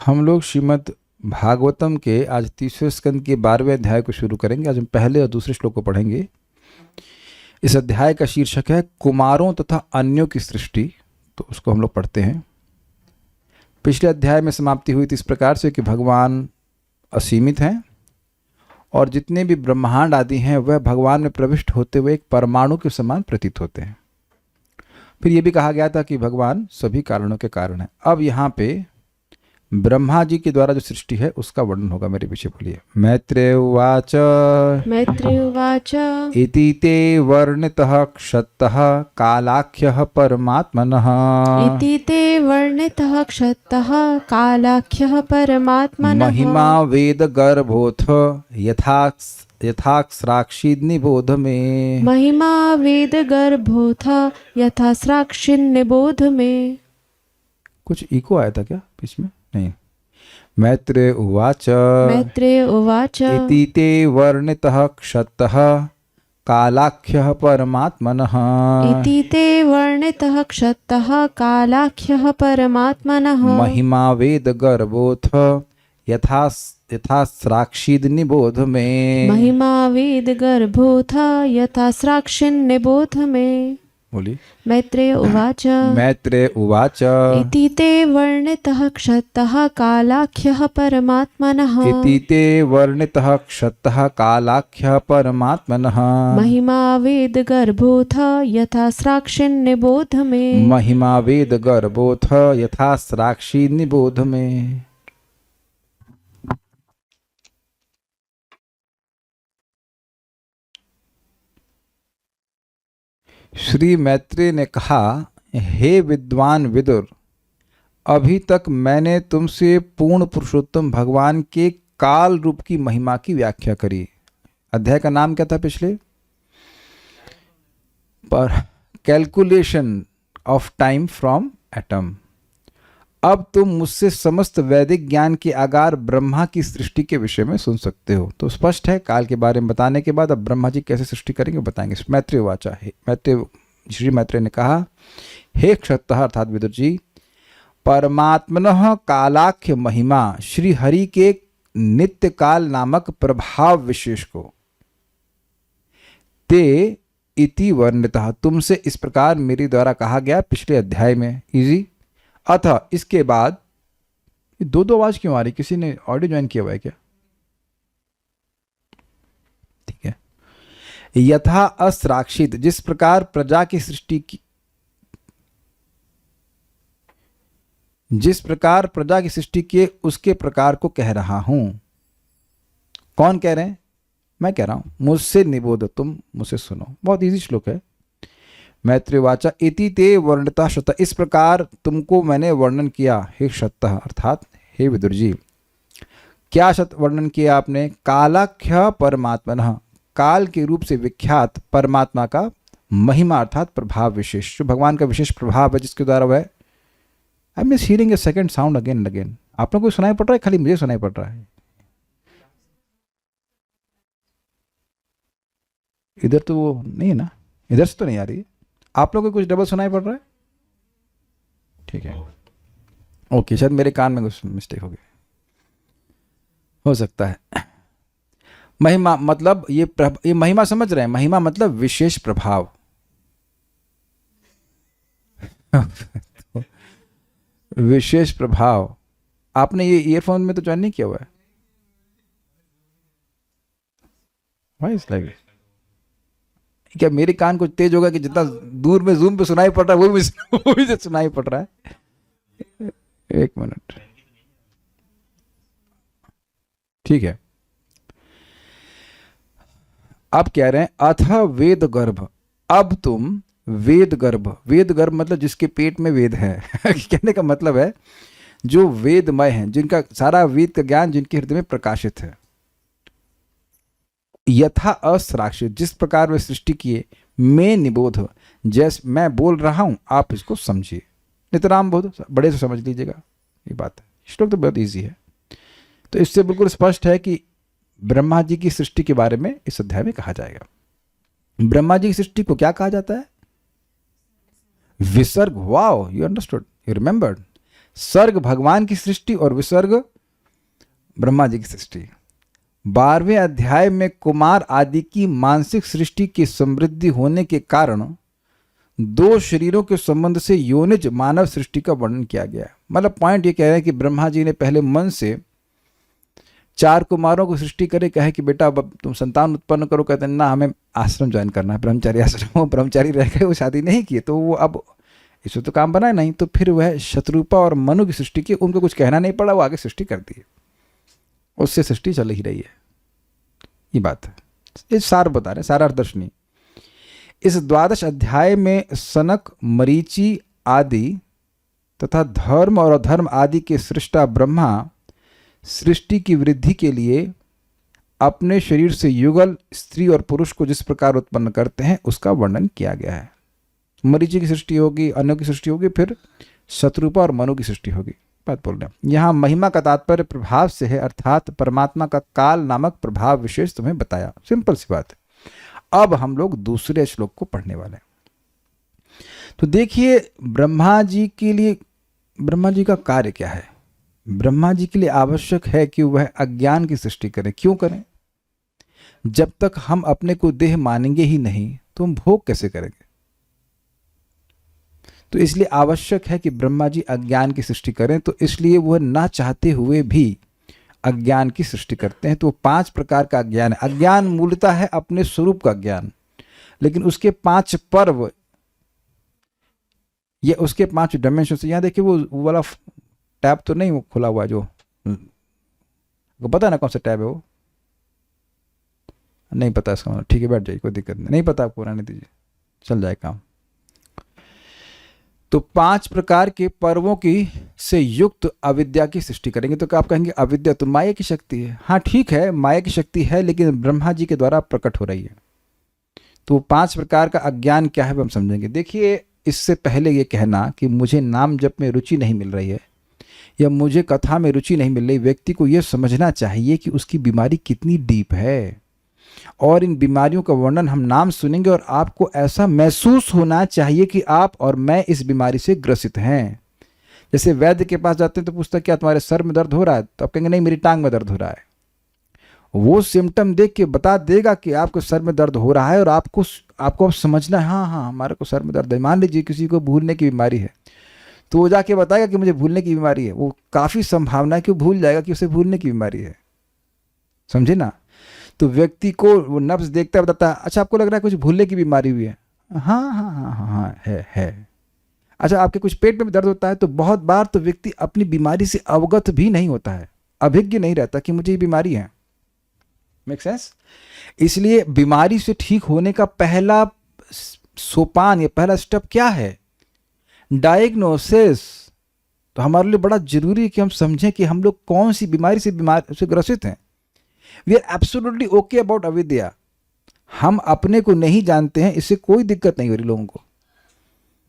हम लोग श्रीमद् भागवतम के आज तीसरे स्कंद के 12वें अध्याय को शुरू करेंगे। आज हम पहले और दूसरे श्लोक को पढ़ेंगे। इस अध्याय का शीर्षक है कुमारों तथा अन्यों की सृष्टि। तो उसको हम लोग पढ़ते हैं। पिछले अध्याय में समाप्ति हुई थी इस प्रकार से कि भगवान असीमित हैं और जितने भी ब्रह्मांड आदि हैं वह भगवान में प्रविष्ट होते हुए एक परमाणु के समान प्रतीत होते हैं। फिर ये भी कहा गया था कि भगवान सभी कारणों के कारण हैं। अब यहाँ पे ब्रह्मा जी के द्वारा जो सृष्टि है उसका वर्णन होगा। मेरे पीछे बोलिए। मैत्रेय उवाच इति ते वर्णितः क्षत्तः कालाख्यः परमात्मनः इति ते वर्णितः क्षत्तः कालाख्यः परमात्मनः महिमा वेद गर्भोऽथ यथास्राक्षी निबोध मे। महिमा वेद गर्भोऽथ यथास्राक्षी निबोध मे। कुछ इको आया था क्या बीच में? नहीं। मैत्रेय उवाच इति ते वर्णितः क्षत्तः कालाख्यः परमात्मनः इति ते वर्णितः क्षत्तः कालाख्यः परमात्मनः महिमा वेद गर्भोऽथ यथास्राक्षी निबोध मे। महिमा वेद गर्भोऽथ यथास्राक्षी निबोध मे। बोलिए। मैत्रेय उवाच इति ते वर्णितः क्षत्तः कालाख्यः परमात्मनः इति ते वर्णितः क्षत्तः कालाख्यः परमात्मनः महिमा वेद गर्भोऽथ यथास्राक्षी निबोध मे। महिमा वेद गर्भोऽथ यथास्राक्षी निबोध मे। श्री मैत्रेय ने कहा, हे विद्वान विदुर, अभी तक मैंने तुमसे पूर्ण पुरुषोत्तम भगवान के काल रूप की महिमा की व्याख्या करी। अध्याय का नाम क्या था पिछले? पर calculation of time from atom. अब तुम मुझसे समस्त वैदिक ज्ञान के आगार ब्रह्मा की सृष्टि के विषय में सुन सकते हो। तो स्पष्ट है, काल के बारे में बताने के बाद अब ब्रह्मा जी कैसे सृष्टि करेंगे बताएंगे। मैत्रेय वाचा है, श्री मैत्रेय ने कहा, हे क्षत्तः अर्थात विदुर जी, परमात्मनः कालाख्य महिमा श्री हरि के नित्य काल नामक प्रभाव विशेष को ते इति वर्णितः तुमसे इस प्रकार मेरे द्वारा कहा गया पिछले अध्याय में। इजी। अतः इसके बाद दो आवाज क्यों आ रही? किसी ने ऑडियो ज्वाइन किया हुआ है क्या? ठीक है। यथा अस्राक्षित जिस प्रकार प्रजा की सृष्टि की किए उसके प्रकार को कह रहा हूं। कौन कह रहे हैं? मैं कह रहा हूं। मुझसे निबोध, तुम मुझसे सुनो। बहुत इजी श्लोक है। मैत्रेय वाचा इति ते वर्णितः क्षत्तः, इस प्रकार तुमको मैंने वर्णन किया हे क्षत्तः अर्थात हे विदुर जी। क्या वर्णन किया आपने? कालाख्य परमात्मनः, काल के रूप से विख्यात परमात्मा का महिमा अर्थात प्रभाव विशेष, जो भगवान का विशेष प्रभाव है जिसके द्वारा वह। I am just hearing A second sound again and again. आप लोगों को सुनाई पड़ रहा है? खाली मुझे सुनाई पड़ रहा है? इधर तो वो नहीं है ना, इधर से तो नहीं आ रही है। आप लोगों को कुछ डबल सुनाई पड़ रहा है? ठीक है, ओके। शायद मेरे कान में कुछ मिस्टेक हो सकता है। महिमा मतलब ये महिमा समझ रहे हैं? महिमा मतलब विशेष प्रभाव। विशेष प्रभाव। आपने ये ईयरफोन में तो ज्वाइन नहीं किया हुआ है? Why is like this? क्या मेरे कान कुछ तेज होगा कि जितना दूर में जूम पे सुनाई पड़ रहा है वो भी सुनाई पड़ रहा है? एक मिनट, ठीक है। अब कह रहे हैं अथ वेद गर्भ, अब तुम वेद गर्भ मतलब जिसके पेट में वेद है। कहने का मतलब है जो वेदमय हैं, जिनका सारा वेद का ज्ञान जिनके हृदय में प्रकाशित है। यथा अस्राक्षित जिस प्रकार वे सृष्टि किए, मैं निबोध जैसे मैं बोल रहा हूं आप इसको समझिए। नितराम बोध, बड़े से समझ लीजिएगा, ये बात है। श्लोक तो बहुत इजी है। तो इससे बिल्कुल स्पष्ट है कि ब्रह्मा जी की सृष्टि के बारे में इस अध्याय में कहा जाएगा। ब्रह्मा जी की सृष्टि को क्या कहा जाता है? विसर्ग। Wow, you understood, you remembered. सर्ग भगवान की सृष्टि और विसर्ग ब्रह्मा जी की सृष्टि। 12वें अध्याय में कुमार आदि की मानसिक सृष्टि की समृद्धि होने के कारण 2 शरीरों के संबंध से योनिज मानव सृष्टि का वर्णन किया गया है। मतलब पॉइंट ये कह रहे हैं कि ब्रह्मा जी ने पहले मन से 4 कुमारों को सृष्टि करे, कहे कि बेटा अब तुम संतान उत्पन्न करो। कहते हैं ना, हमें आश्रम ज्वाइन करना है, ब्रह्मचारी आश्रम। वो ब्रह्मचारी रह गए, वो शादी नहीं किए, तो वो अब इससे तो काम बना नहीं। तो फिर वह शत्रुपा और मनु की सृष्टि की, उनको कुछ कहना नहीं पड़ा, वो आगे सृष्टि कर दी, उससे सृष्टि चल ही रही है। ये बात है, ये सार बता रहे, सारार्थ-दर्शनी। इस 12 अध्याय में सनक, मरीचि आदि तथा धर्म और अधर्म आदि के सृष्टा ब्रह्मा सृष्टि की वृद्धि के लिए अपने शरीर से युगल स्त्री और पुरुष को जिस प्रकार उत्पन्न करते हैं उसका वर्णन किया गया है। मरीचि की सृष्टि होगी, अन्यों की सृष्टि होगी, फिर शत्रुपा और मनु की सृष्टि होगी। बात बोल रहे हैं। यहाँ महिमा का तात्पर्य प्रभाव से है, अर्थात परमात्मा का काल नामक प्रभाव विशेष तुम्हें बताया। सिंपल सी बात है। अब हम लोग दूसरे श्लोक को पढ़ने वाले हैं। तो देखिए, ब्रह्मा जी के लिए, ब्रह्मा जी का कार्य क्या है? ब्रह्मा जी के लिए आवश्यक है कि वह अज्ञान की सृष्टि करें। क्यों करें? जब तक हम अपने को देह मानेंगे ही नहीं तो हम भोग कैसे करेंगे? तो इसलिए आवश्यक है कि ब्रह्मा जी अज्ञान की सृष्टि करें। तो इसलिए वह ना चाहते हुए भी अज्ञान की सृष्टि करते हैं। तो 5 प्रकार का अज्ञान है। अज्ञान मूलतः है अपने स्वरूप का ज्ञान, लेकिन उसके 5 पर्व, ये उसके 5 डायमेंशन। यहाँ देखिए वो वाला टैब तो नहीं वो खुला हुआ, जो वो पता है ना कौन सा टैब है वो? नहीं पता इसका मतलब, ठीक है बैठ जाइए, कोई दिक्कत नहीं। नहीं पता आपको, रहने दीजिए, चल जाए काम। तो 5 प्रकार के पर्वों की से युक्त अविद्या की सृष्टि करेंगे। तो क्या आप कहेंगे अविद्या तो माया की शक्ति है? हाँ ठीक है, माया की शक्ति है, लेकिन ब्रह्मा जी के द्वारा प्रकट हो रही है। तो 5 प्रकार का अज्ञान क्या है वो हम समझेंगे। देखिए, इससे पहले ये कहना कि मुझे नाम जप में रुचि नहीं मिल रही है या मुझे कथा में रुचि नहीं मिल रही, व्यक्ति को यह समझना चाहिए कि उसकी बीमारी कितनी डीप है। और इन बीमारियों का वर्णन हम नाम सुनेंगे और आपको ऐसा महसूस होना चाहिए कि आप और मैं इस बीमारी से ग्रसित हैं। जैसे वैद्य के पास जाते हैं तो पूछता क्या तुम्हारे सर में दर्द हो रहा है? तो आप कहेंगे नहीं मेरी टांग में दर्द हो रहा है। वो सिम्टम देख के बता देगा कि आपको सर में दर्द हो रहा है और आपको अब समझना है हाँ हमारे को सर में दर्द है। मान लीजिए किसी को भूलने की बीमारी है, तो वो जाके बताएगा कि मुझे भूलने की बीमारी है। वो काफ़ी संभावना है कि वो भूल जाएगा कि उसे भूलने की बीमारी है। समझे ना? तो व्यक्ति को वो नब्ज देखता बताता है, अच्छा आपको लग रहा है कुछ भूलने की बीमारी हुई है? हाँ है। अच्छा आपके कुछ पेट में भी दर्द होता है? तो बहुत बार तो व्यक्ति अपनी बीमारी से अवगत भी नहीं होता है, अभिज्ञ नहीं रहता कि मुझे ये बीमारी है। Make sense? इसलिए बीमारी से ठीक होने का पहला सोपान या पहला स्टेप क्या है? डायग्नोसिस। तो हमारे लिए बड़ा जरूरी है कि हम समझें कि हम लोग कौन सी बीमारी से ग्रसित हैं। We are absolutely okay about अविद्या। हम अपने को नहीं जानते हैं, इससे कोई दिक्कत नहीं हो रही लोगों को।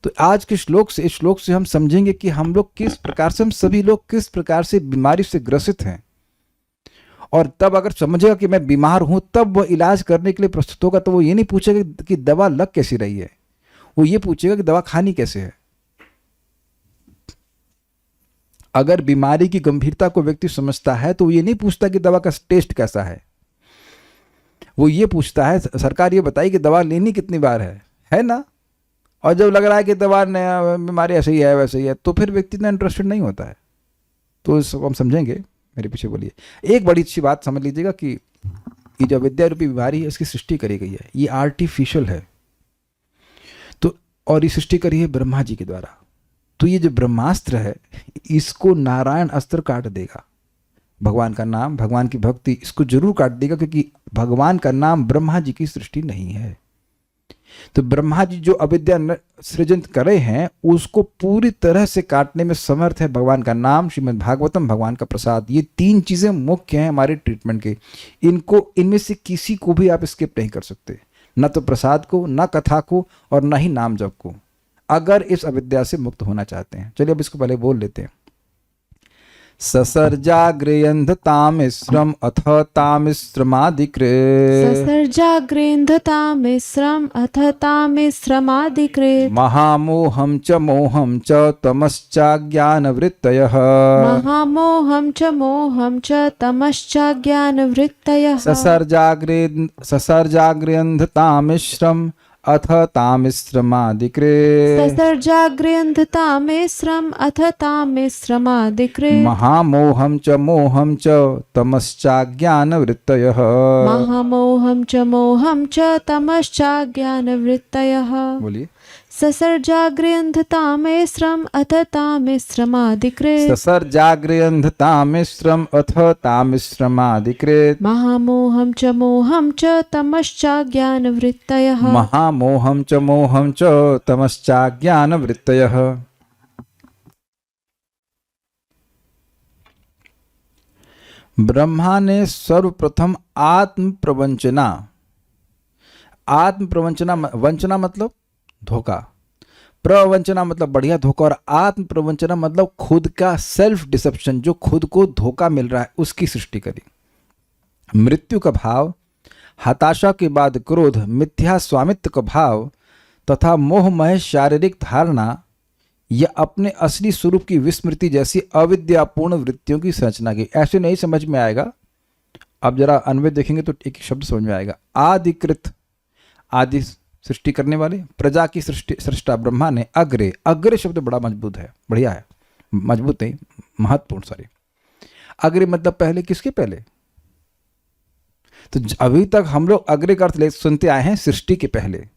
तो आज के श्लोक से, इस श्लोक से हम समझेंगे कि हम लोग किस प्रकार से, हम सभी लोग किस प्रकार से बीमारी से ग्रसित हैं। और तब अगर समझेगा कि मैं बीमार हूं, तब वह इलाज करने के लिए प्रस्तुत होगा। तो वो ये नहीं पूछेगा कि दवा लग कैसी रही है, वो ये पूछेगा कि दवा खानी कैसे है। अगर बीमारी की गंभीरता को व्यक्ति समझता है तो वो ये नहीं पूछता कि दवा का टेस्ट कैसा है, वो ये पूछता है सरकार ये बताइए कि दवा लेनी कितनी बार है ना? और जब लग रहा है कि दवा नया बीमारी ऐसे ही है वैसे ही है, तो फिर व्यक्ति इतना इंटरेस्टेड नहीं होता है। तो इसको हम समझेंगे। मेरे पीछे बोलिए। एक बड़ी अच्छी बात समझ लीजिएगा कि ये जो विद्या रूपी बीमारी है इसकी सृष्टि करी गई है, ये आर्टिफिशियल है। तो और ये सृष्टि करी है ब्रह्मा जी के द्वारा। तो ये जो ब्रह्मास्त्र है इसको नारायण अस्त्र काट देगा। भगवान का नाम, भगवान की भक्ति इसको जरूर काट देगा, क्योंकि भगवान का नाम ब्रह्मा जी की सृष्टि नहीं है। तो ब्रह्मा जी जो अविद्या सृजन करे हैं उसको पूरी तरह से काटने में समर्थ है भगवान का नाम, श्रीमद् भागवतम, भगवान का प्रसाद। ये 3 चीजें मुख्य हैं हमारे ट्रीटमेंट के। इनमें से किसी को भी आप स्किप नहीं कर सकते, न तो प्रसाद को, न कथा को, और न ही नाम जप को, अगर इस अविद्या से मुक्त होना चाहते हैं। चलिए अब इसको पहले बोल लेते हैं। ससर्जाग्रेयन्धतामिश्रम् अथ तामिश्रमादिकृत् ससर्जाग्रेन्धतामिश्रम् अथ तामिश्रमादिकृत् महामोहं च मोहं च तमश्चाज्ञानवृत्तयः महामोहं च मोहं च तमश्चाज्ञानवृत्तयः ससर्जाग्रेयन्धतामिश्रम् अथ तामिश्रमादिकृत् ससर्जाग्रेन्धतामिश्रम् अथ तामिश्रमादिकृत् महामोहं च मोहं च तमश्चाज्ञानवृत्तयः महामोहं च मोहं च तमश्चाज्ञानवृत्तयः बोलिए ससर्जाग्रेन्धतामिश्रम् अथ तामिश्रमादिकृत् ससर्जाग्रेयन्धतामिश्रम् अथ तामिश्रमादिकृत् महामोहं च मोहं च तमश्चाज्ञानवृत्तयः महामोहं च मोहं च तमश्चाज्ञानवृत्तयः। ब्रह्मा ने सर्वप्रथम आत्म प्रवंचना वंचना मतलब धोखा, प्रवंचना मतलब बढ़िया धोखा, और आत्म प्रवंचना मतलब खुद का सेल्फ डिसेप्शन, जो खुद को धोखा मिल रहा है उसकी सृष्टि करी। मृत्यु का भाव, हताशा के बाद क्रोध, मिथ्या स्वामित्व का भाव तथा मोहमय शारीरिक धारणा या अपने असली स्वरूप की विस्मृति जैसी अविद्यापूर्ण वृत्तियों की संरचना की। ऐसे नहीं समझ में आएगा, अब जरा अन्वय देखेंगे तो एक शब्द समझ में आएगा। आदिकृत, आदि सृष्टि करने वाले, प्रजा की सृष्टा ब्रह्मा ने, अग्रे, अग्रे शब्द बड़ा मजबूत है, बढ़िया है, मजबूत नहीं महत्वपूर्ण, सॉरी। अग्रे मतलब पहले, किसके पहले? तो अभी तक हम लोग अग्रे का अर्थ सुनते आए हैं सृष्टि के पहले,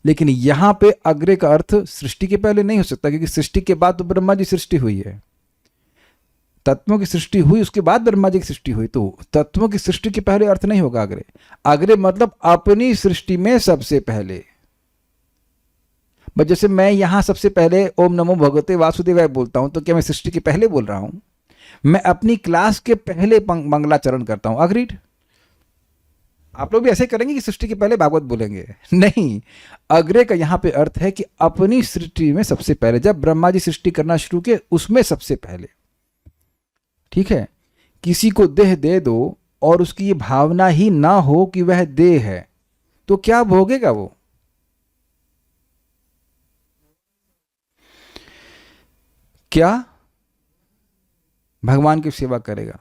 लेकिन यहां पे अग्रे का अर्थ सृष्टि के पहले नहीं हो सकता, क्योंकि सृष्टि के बाद तो ब्रह्मा जी सृष्टि हुई है। तत्वों की सृष्टि हुई, उसके बाद ब्रह्मा जी की सृष्टि हुई, तो तत्वों की सृष्टि के पहले अर्थ नहीं होगा अग्रे। अग्रे मतलब अपनी सृष्टि में सबसे पहले। बस जैसे मैं यहां सबसे पहले ओम नमो भगवते वासुदेवाय बोलता हूं, तो क्या मैं सृष्टि के पहले बोल रहा हूं? मैं अपनी क्लास के पहले मंगलाचरण करता हूं। अग्रीड? आप लोग भी ऐसे करेंगे कि सृष्टि के पहले भागवत बोलेंगे? नहीं, अग्रे का यहां पे अर्थ है कि अपनी सृष्टि में सबसे पहले, जब ब्रह्मा जी सृष्टि करना शुरू किए उसमें सबसे पहले। ठीक है, किसी को देह दे दो और उसकी ये भावना ही ना हो कि वह देह है, तो क्या भोगेगा वो? क्या भगवान की सेवा करेगा?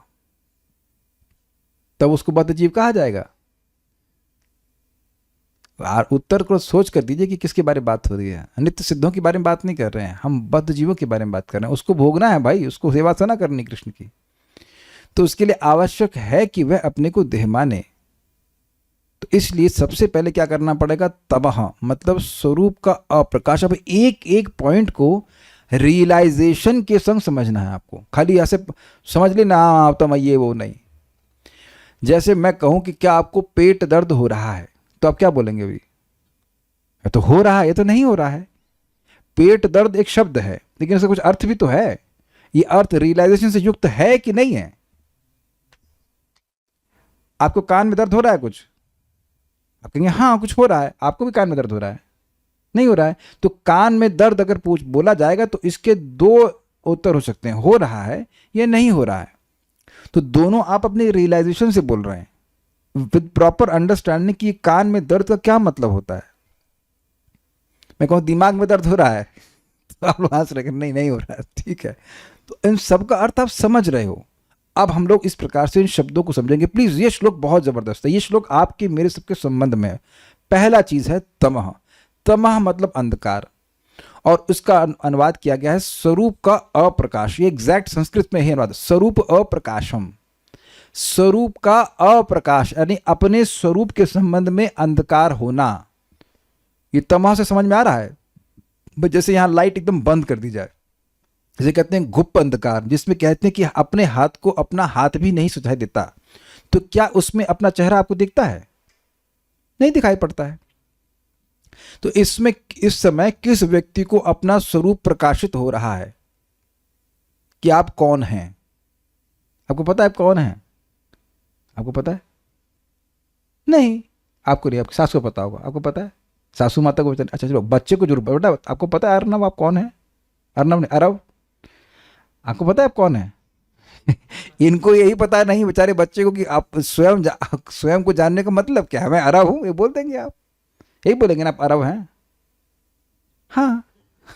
तब उसको बद्ध जीव कहा जाएगा? उत्तर को सोच कर दीजिए कि किसके बारे में बात हो रही है। नित्य सिद्धों के बारे में बात नहीं कर रहे हैं, हम बद्ध जीवों के बारे में बात कर रहे हैं। उसको भोगना है भाई, उसको सेवा सना करनी कृष्ण की, तो उसके लिए आवश्यक है कि वह अपने को देह माने। तो इसलिए सबसे पहले क्या करना पड़ेगा? तमह मतलब स्वरूप का अप्रकाश। अब एक एक पॉइंट को रियलाइजेशन के संग समझना है आपको, खाली ऐसे समझ लेना तो मैं ये वो नहीं। जैसे मैं कहूं कि क्या आपको पेट दर्द हो रहा है, तो आप क्या बोलेंगे? अभी ये तो हो रहा है, ये तो नहीं हो रहा है। पेट दर्द एक शब्द है, लेकिन इसका कुछ अर्थ भी तो है। ये अर्थ रियलाइजेशन से युक्त है कि नहीं है? आपको कान में दर्द हो रहा है कुछ, आप कहेंगे हाँ कुछ हो रहा है। आपको भी कान में दर्द हो रहा है? नहीं हो रहा है। तो कान में दर्द अगर बोला जाएगा तो इसके दो उत्तर हो सकते हैं, हो रहा है या नहीं हो रहा है। तो दोनों आप अपने रियलाइजेशन से बोल रहे हैं, विद प्रॉपर अंडरस्टैंडिंग कि कान में दर्द का क्या मतलब होता है। मैं कहूँ दिमाग में दर्द हो रहा है, तो आप हंस रहे, नहीं नहीं हो रहा है, ठीक है। तो इन सब का अर्थ आप समझ रहे हो। अब हम लोग इस प्रकार से इन शब्दों को समझेंगे। प्लीज, ये श्लोक बहुत जबरदस्त है। ये श्लोक आपके मेरे सबके संबंध में है। पहला चीज है तमह। तमह मतलब अंधकार, और उसका अनुवाद किया गया है स्वरूप का अप्रकाश। ये एग्जैक्ट संस्कृत में ही अनुवाद, स्वरूप अप्रकाशम। स्वरूप का अप्रकाश यानी अपने स्वरूप के संबंध में अंधकार होना। ये तमह से समझ में आ रहा है? जैसे यहां लाइट एकदम बंद कर दी जाए, जिसे कहते हैं गुप्त अंधकार, जिसमें कहते हैं कि अपने हाथ को अपना हाथ भी नहीं सुझाई देता। तो क्या उसमें अपना चेहरा आपको दिखता है? नहीं दिखाई पड़ता है। तो इसमें इस समय किस व्यक्ति को अपना स्वरूप प्रकाशित हो रहा है कि आप कौन हैं? आपको पता है आप कौन हैं? आपको पता है? नहीं, आपको नहीं, आपकी सास को पता होगा। आपको पता है? सासू माता को पता है। अच्छा चलो, बच्चे को जरूर बेटा आपको पता है अर्नव आप कौन है? अर्नव नहीं, अरव। आपको पता है आप कौन है? इनको यही पता नहीं बेचारे बच्चे को कि आप स्वयं को जानने का मतलब क्या है। मैं अरब हूं, ये बोल देंगे आप, यही बोलेंगे ना आप अरब हैं। हाँ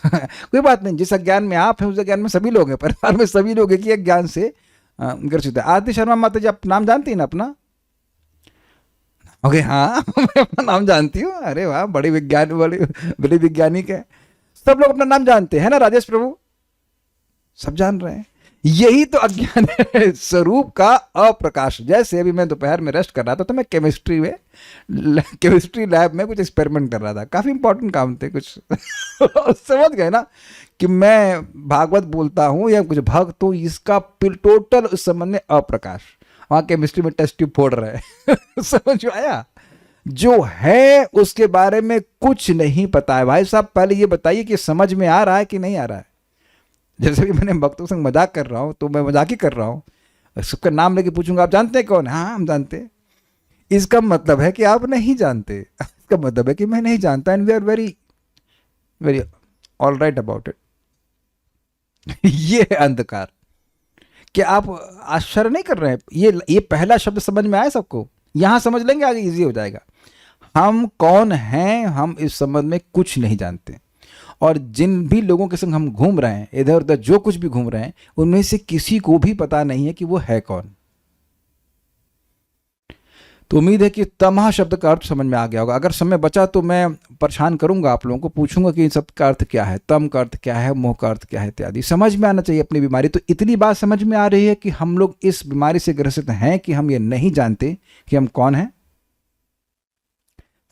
कोई बात नहीं, जिस अज्ञान में आप हैं उस अज्ञान में सभी लोग हैं, परिवार में सभी लोग एक ही अज्ञान से ग्रसित है। आरती शर्मा माता जी, आप नाम जानती हैं ना अपना? ओके हाँ मैं अपना नाम जानती हूँ। अरे वाह, बड़े वैज्ञानिक है। सब लोग अपना नाम जानते हैं ना, राजेश प्रभु? सब जान रहे हैं। यही तो अज्ञान है, स्वरूप का अप्रकाश। जैसे अभी मैं दोपहर में रेस्ट कर रहा था तो मैं केमिस्ट्री लैब में कुछ एक्सपेरिमेंट कर रहा था, काफी इंपॉर्टेंट काम थे कुछ समझ गए ना कि मैं भागवत बोलता हूँ या कुछ भक्त हूँ, इसका टोटल उस संबंध में अप्रकाश। वहां केमिस्ट्री में टेस्ट ट्यूब फोड़ रहे हैं समझ में आया? जो है उसके बारे में कुछ नहीं पता है। भाई साहब पहले ये बताइए कि समझ में आ रहा है कि नहीं आ रहा है। जैसे भी मैंने भक्तों से मजाक कर रहा हूं तो मैं मजाक ही कर रहा हूं, सबका नाम लेके पूछूंगा आप जानते हैं कौन है? हाँ हम जानते हैं। इसका मतलब है कि आप नहीं जानते, इसका मतलब है कि मैं नहीं जानता, and we are very very all right about it ये है अंधकार। क्या आप आश्चर्य नहीं कर रहे हैं? ये पहला शब्द समझ में आया सबको? यहां समझ लेंगे, आगे इजी हो जाएगा। हम कौन हैं, हम इस संबंध में कुछ नहीं जानते। और जिन भी लोगों के संग हम घूम रहे हैं, इधर उधर जो कुछ भी घूम रहे हैं, उनमें से किसी को भी पता नहीं है कि वो है कौन। तो उम्मीद है कि तमह शब्द का अर्थ समझ में आ गया होगा। अगर समय बचा तो मैं परेशान करूंगा आप लोगों को, पूछूंगा कि इन सब का अर्थ क्या है, तम का अर्थ क्या है, मोह का अर्थ क्या है इत्यादि। समझ में आना चाहिए अपनी बीमारी। तो इतनी बात समझ में आ रही है कि हम लोग इस बीमारी से ग्रसित हैं कि हम ये नहीं जानते कि हम कौन हैं।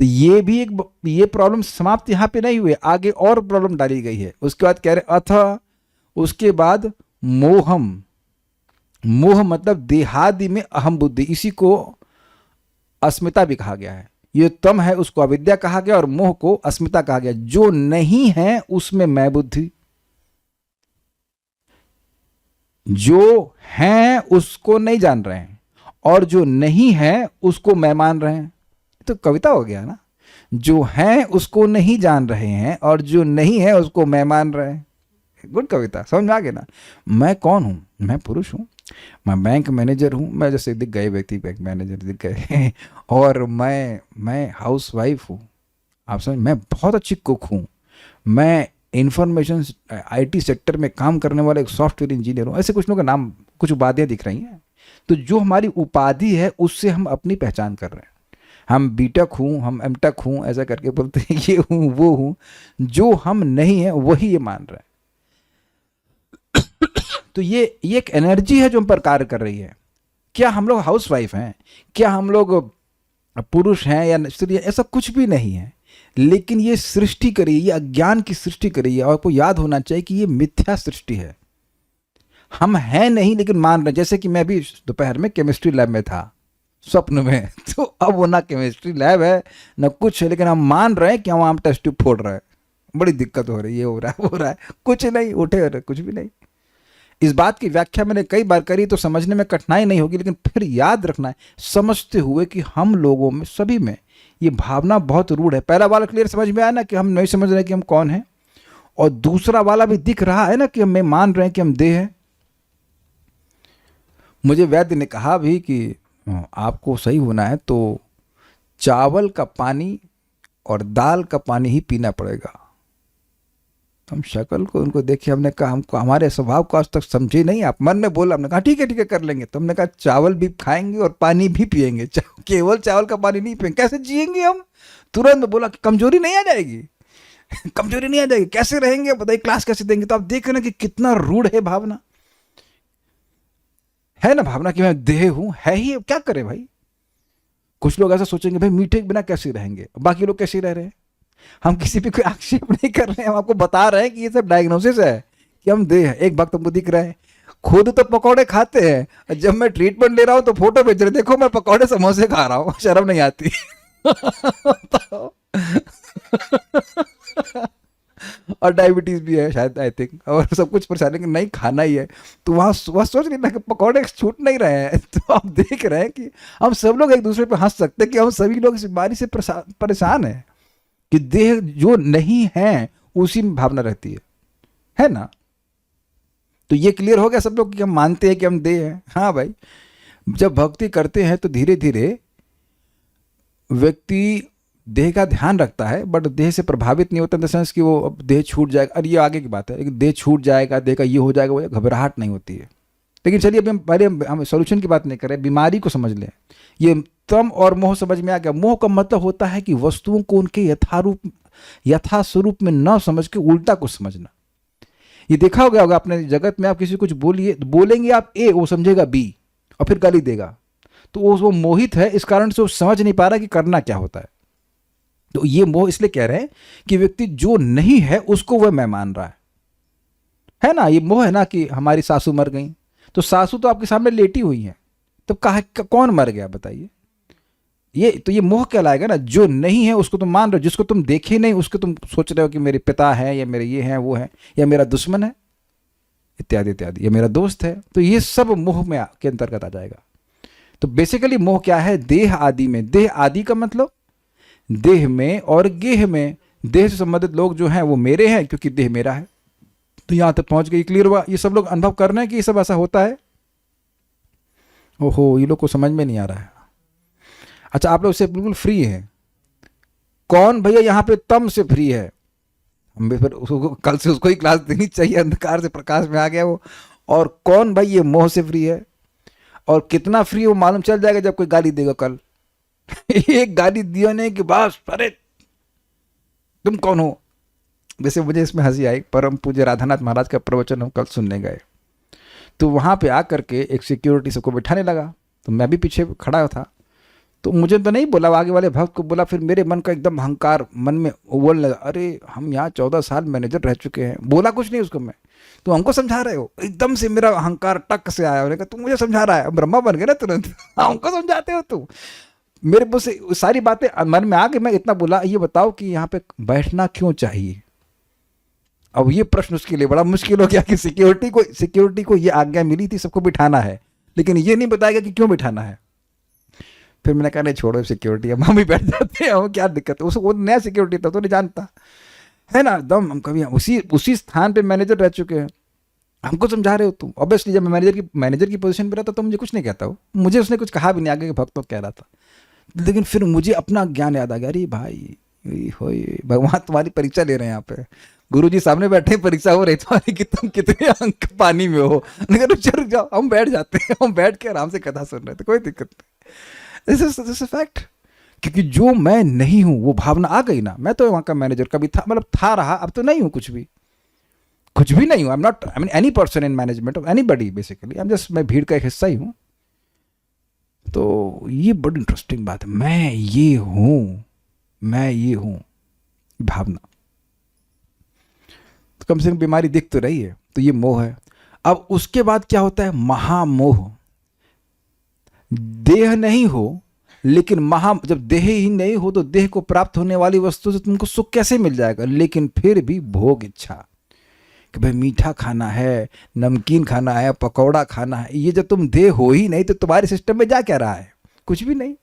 तो ये भी ये प्रॉब्लम समाप्त यहाँ पे नहीं हुए, आगे और प्रॉब्लम डाली गई है। उसके बाद कह रहे अथ, उसके बाद मोहम। मोह मतलब देहादि में अहम बुद्धि, इसी को अस्मिता भी कहा गया है। ये तम है उसको अविद्या कहा गया और मोह को अस्मिता कहा गया। जो नहीं है उसमें मैं बुद्धि, जो है उसको नहीं जान रहे हैं और जो नहीं है उसको मैं मान रहे हैं। तो कविता हो गया ना, जो है उसको नहीं जान रहे हैं और जो नहीं है उसको मैं मान रहे हैं। गुड कविता, समझ में आ गया ना? मैं कौन हूं? मैं पुरुष हूं, मैं बैंक मैनेजर हूं, मैं जैसे दिख गए व्यक्ति बैंक मैनेजर दिख गए और मैं हाउस वाइफ हूं, आप समझ, मैं बहुत अच्छी कुक हूं, मैं इंफॉर्मेशन IT सेक्टर में काम करने वाला एक सॉफ्टवेयर इंजीनियर हूं। ऐसे कुछ लोगों का नाम, कुछ उपाधियां दिख रही हैं। तो जो हमारी उपाधि है उससे हम अपनी पहचान कर रहे हैं। हम बीटेक हूँ, हम एमटेक हूँ, ऐसा करके बोलते हैं ये हूँ वो हूँ। जो हम नहीं है वही ये मान रहे हैं। तो ये एक एनर्जी है जो हम पर कार्य कर रही है। क्या हम लोग हाउस वाइफ हैं, क्या हम लोग पुरुष हैं या स्त्री, ऐसा कुछ भी नहीं है। लेकिन ये सृष्टि करी, ये अज्ञान की सृष्टि करी है। और आपको याद होना चाहिए कि ये मिथ्या सृष्टि है। हम हैं नहीं लेकिन मान रहे। जैसे कि मैं भी दोपहर में केमिस्ट्री लैब में था स्वप्न में, तो अब वो ना केमिस्ट्री लैब है ना कुछ है, लेकिन हम मान रहे हैं कि हम टेस्ट ट्यूब फोड़ रहे हैं। बड़ी दिक्कत हो रही है, हो रहा है, कुछ नहीं, उठे कुछ भी नहीं। इस बात की व्याख्या मैंने कई बार करी तो समझने में कठिनाई नहीं होगी, लेकिन फिर याद रखना है समझते हुए कि हम लोगों में, सभी में ये भावना बहुत रूढ़ है। पहला वाला क्लियर समझ में आया ना कि हम नहीं समझ रहे कि हम कौन हैं, और दूसरा वाला भी दिख रहा है ना कि हम मान रहे हैं कि हम देह हैं। मुझे वैद्य ने कहा भी कि आपको सही होना है तो चावल का पानी और दाल का पानी ही पीना पड़ेगा। तो हम शक्ल को उनको देखे, हमने कहा हमको हमारे स्वभाव को आज तक समझे नहीं आप। मन में बोला, हमने कहा ठीक है कर लेंगे। तो हमने कहा चावल भी खाएंगे और पानी भी पिएंगे, केवल चावल का पानी नहीं पिएंगे, कैसे जिएंगे हम? तुरंत बोला कि कमजोरी नहीं आ जाएगी कमजोरी नहीं आ जाएगी, कैसे रहेंगे बताइए, क्लास कैसे देंगे? तो आप देख रहे ना कि कितना रूढ़ है भावना, है ना भावना कि मैं देह हूं, है ही। क्या करें भाई? कुछ लोग ऐसा सोचेंगे भाई मीठे के बिना कैसे रहेंगे, बाकी लोग कैसे रह रहे हैं। हम किसी पे कोई आक्षेप नहीं कर रहे हैं, हम आपको बता रहे हैं कि ये सब डायग्नोसिस है कि हम देह है। एक वक्त हमको दिख रहा है, खुद तो पकौड़े खाते हैं, जब मैं ट्रीटमेंट ले रहा हूं तो फोटो भेज रहे, देखो मैं पकौड़े समोसे खा रहा हूं, शर्म नहीं आती और डायबिटीज भी है शायद, आई थिंक, और सब कुछ परेशानी कि नहीं खाना ही है। तो वहां वह सोच रही ना कि पकौड़े छूट नहीं रहे हैं। तो आप देख रहे हैं कि हम सब लोग एक दूसरे पे हंस सकते हैं कि हम सभी लोग इस बीमारी से परेशान हैं कि देह जो नहीं है उसी में भावना रहती है ना? तो ये क्लियर हो गया सब लोग कि हम मानते हैं कि हम देह हैं। हाँ भाई, जब भक्ति करते हैं तो धीरे धीरे व्यक्ति देह का ध्यान रखता है, बट देह से प्रभावित नहीं होता इन द सेंस कि वो अब देह छूट जाएगा, अरे ये आगे की बात है, लेकिन देह छूट जाएगा, देह का ये हो जाएगा, वो घबराहट नहीं होती है। लेकिन चलिए अभी हम पहले हम सोल्यूशन की बात नहीं कर रहे, बीमारी को समझ लें। ये तम और मोह समझ में आ गया। मोह का मतलब होता है कि वस्तुओं को उनके यथा स्वरूप में न समझ के उल्टा कुछ समझना। ये देखा होगा आपने जगत में, आप किसी कुछ बोलेंगे आप ए, वो समझेगा बी और फिर गाली देगा, तो वो मोहित है, इस कारण से वो समझ नहीं पा रहा कि करना क्या होता है। तो ये मोह इसलिए कह रहे हैं कि व्यक्ति जो नहीं है उसको वह मैं मान रहा है ना। ये मोह है ना कि हमारी सासू मर गई, तो सासू तो आपके सामने लेटी हुई है, तो कौन मर गया बताइए? ये मोह कहलाएगा ना। जो नहीं है उसको तुम मान रहे हो, जिसको तुम देखे नहीं उसको तुम सोच रहे हो कि मेरे पिता है, या मेरे ये है वो है, या मेरा दुश्मन है, इत्यादि इत्यादि, या मेरा दोस्त है। तो ये सब मोह में के अंतर्गत आ जाएगा। तो बेसिकली मोह क्या है? देह आदि में। देह आदि का मतलब देह में और गेह में। देह से संबंधित लोग जो हैं वो मेरे हैं क्योंकि देह मेरा है। तो यहां तक पहुंच गई, क्लियर हुआ? ये सब लोग अनुभव कर रहे हैं कि ये सब ऐसा होता है। ओहो, ये लोग को समझ में नहीं आ रहा है। अच्छा, आप लोग इससे बिल्कुल फ्री हैं। कौन भैया यहाँ पे तम से फ्री है? हम फिर उसको कल से उसको ही क्लास देनी चाहिए, अंधकार से प्रकाश में आ गया वो। और कौन भाई ये मोह से फ्री है? और कितना फ्री वो मालूम चल जाएगा जब कोई गाली देगा कल। एक गाली दिया नहीं कि बस अरे तुम कौन हो। जैसे मुझे इसमें हंसी आई, परम पूज्य राधानाथ महाराज का प्रवचन हम कल सुनने गए, तो वहाँ पे आकर के एक सिक्योरिटी सबको बिठाने लगा, तो मैं भी पीछे खड़ा था। तो मुझे तो नहीं बोला, आगे वाले भक्त को बोला। फिर मेरे मन का एकदम अहंकार मन में बोलने लगा, अरे हम यहाँ 14 साल मैनेजर रह चुके हैं। बोला कुछ नहीं उसको मैं, तो हमको समझा रहे हो। एकदम से मेरा अहंकार टक से आया, उन्होंने कहा तुम मुझे समझा रहा है, ब्रह्मा बन गए ना तुरंत। हमको समझाते हो तुम। मेरे मुँह से सारी बातें मन में आ गई। मैं इतना बोला, ये बताओ कि यहाँ पे बैठना क्यों चाहिए? अब ये प्रश्न उसके लिए बड़ा मुश्किल हो गया कि सिक्योरिटी को ये आज्ञा मिली थी सबको बिठाना है, लेकिन ये नहीं बताएगा कि क्यों बिठाना है। फिर मैंने कहा नहीं छोड़ो सिक्योरिटी, हम ही बैठ जाते हैं, क्या दिक्कत है। उसको वो नया सिक्योरिटी था तो नहीं जानता है ना, एकदम हम कभी उसी स्थान पे मैनेजर रह चुके हैं। हमको समझा रहे हो तुम। ऑब्वियसली जब मैं मैनेजर की पोजीशन पे रहता तो मुझे कुछ नहीं कहता हो, मुझे उसने कुछ कहा भी नहीं, आगे के भक्तों कह रहा था। लेकिन फिर मुझे अपना ज्ञान याद आ गया, अरे भाई भगवान तुम्हारी परीक्षा ले रहे हैं यहाँ पे। गुरुजी सामने बैठे, परीक्षा हो रही तुम्हारी कि तुम कितने अंक पानी में हो। लेकिन रुक जाओ, हम बैठ जाते हैं, हम बैठ के आराम से कथा सुन रहे थे, कोई दिक्कत नहीं। This is fact. क्योंकि जो मैं नहीं हूं वो भावना आ गई ना। मैं तो वहां का मैनेजर कभी था, मतलब था रहा, अब तो नहीं हूं, कुछ भी नहीं हूं। आई am not any person in management of anybody basically. I am just, मैं भीड़ का एक हिस्सा ही हूं। तो ये बड़ी इंटरेस्टिंग बात है, मैं ये हूं भावना। तो कम से कम बीमारी दिख तो रही है। तो ये मोह है। अब उसके बाद क्या होता है? महामोह। देह नहीं हो लेकिन जब देह ही नहीं हो तो देह को प्राप्त होने वाली वस्तु से तुमको सुख कैसे मिल जाएगा? लेकिन फिर भी भोग इच्छा कि भाई मीठा खाना है, नमकीन खाना है, पकौड़ा खाना है। ये जब तुम देह हो ही नहीं तो तुम्हारे सिस्टम में जा क्या रहा है? कुछ भी नहीं।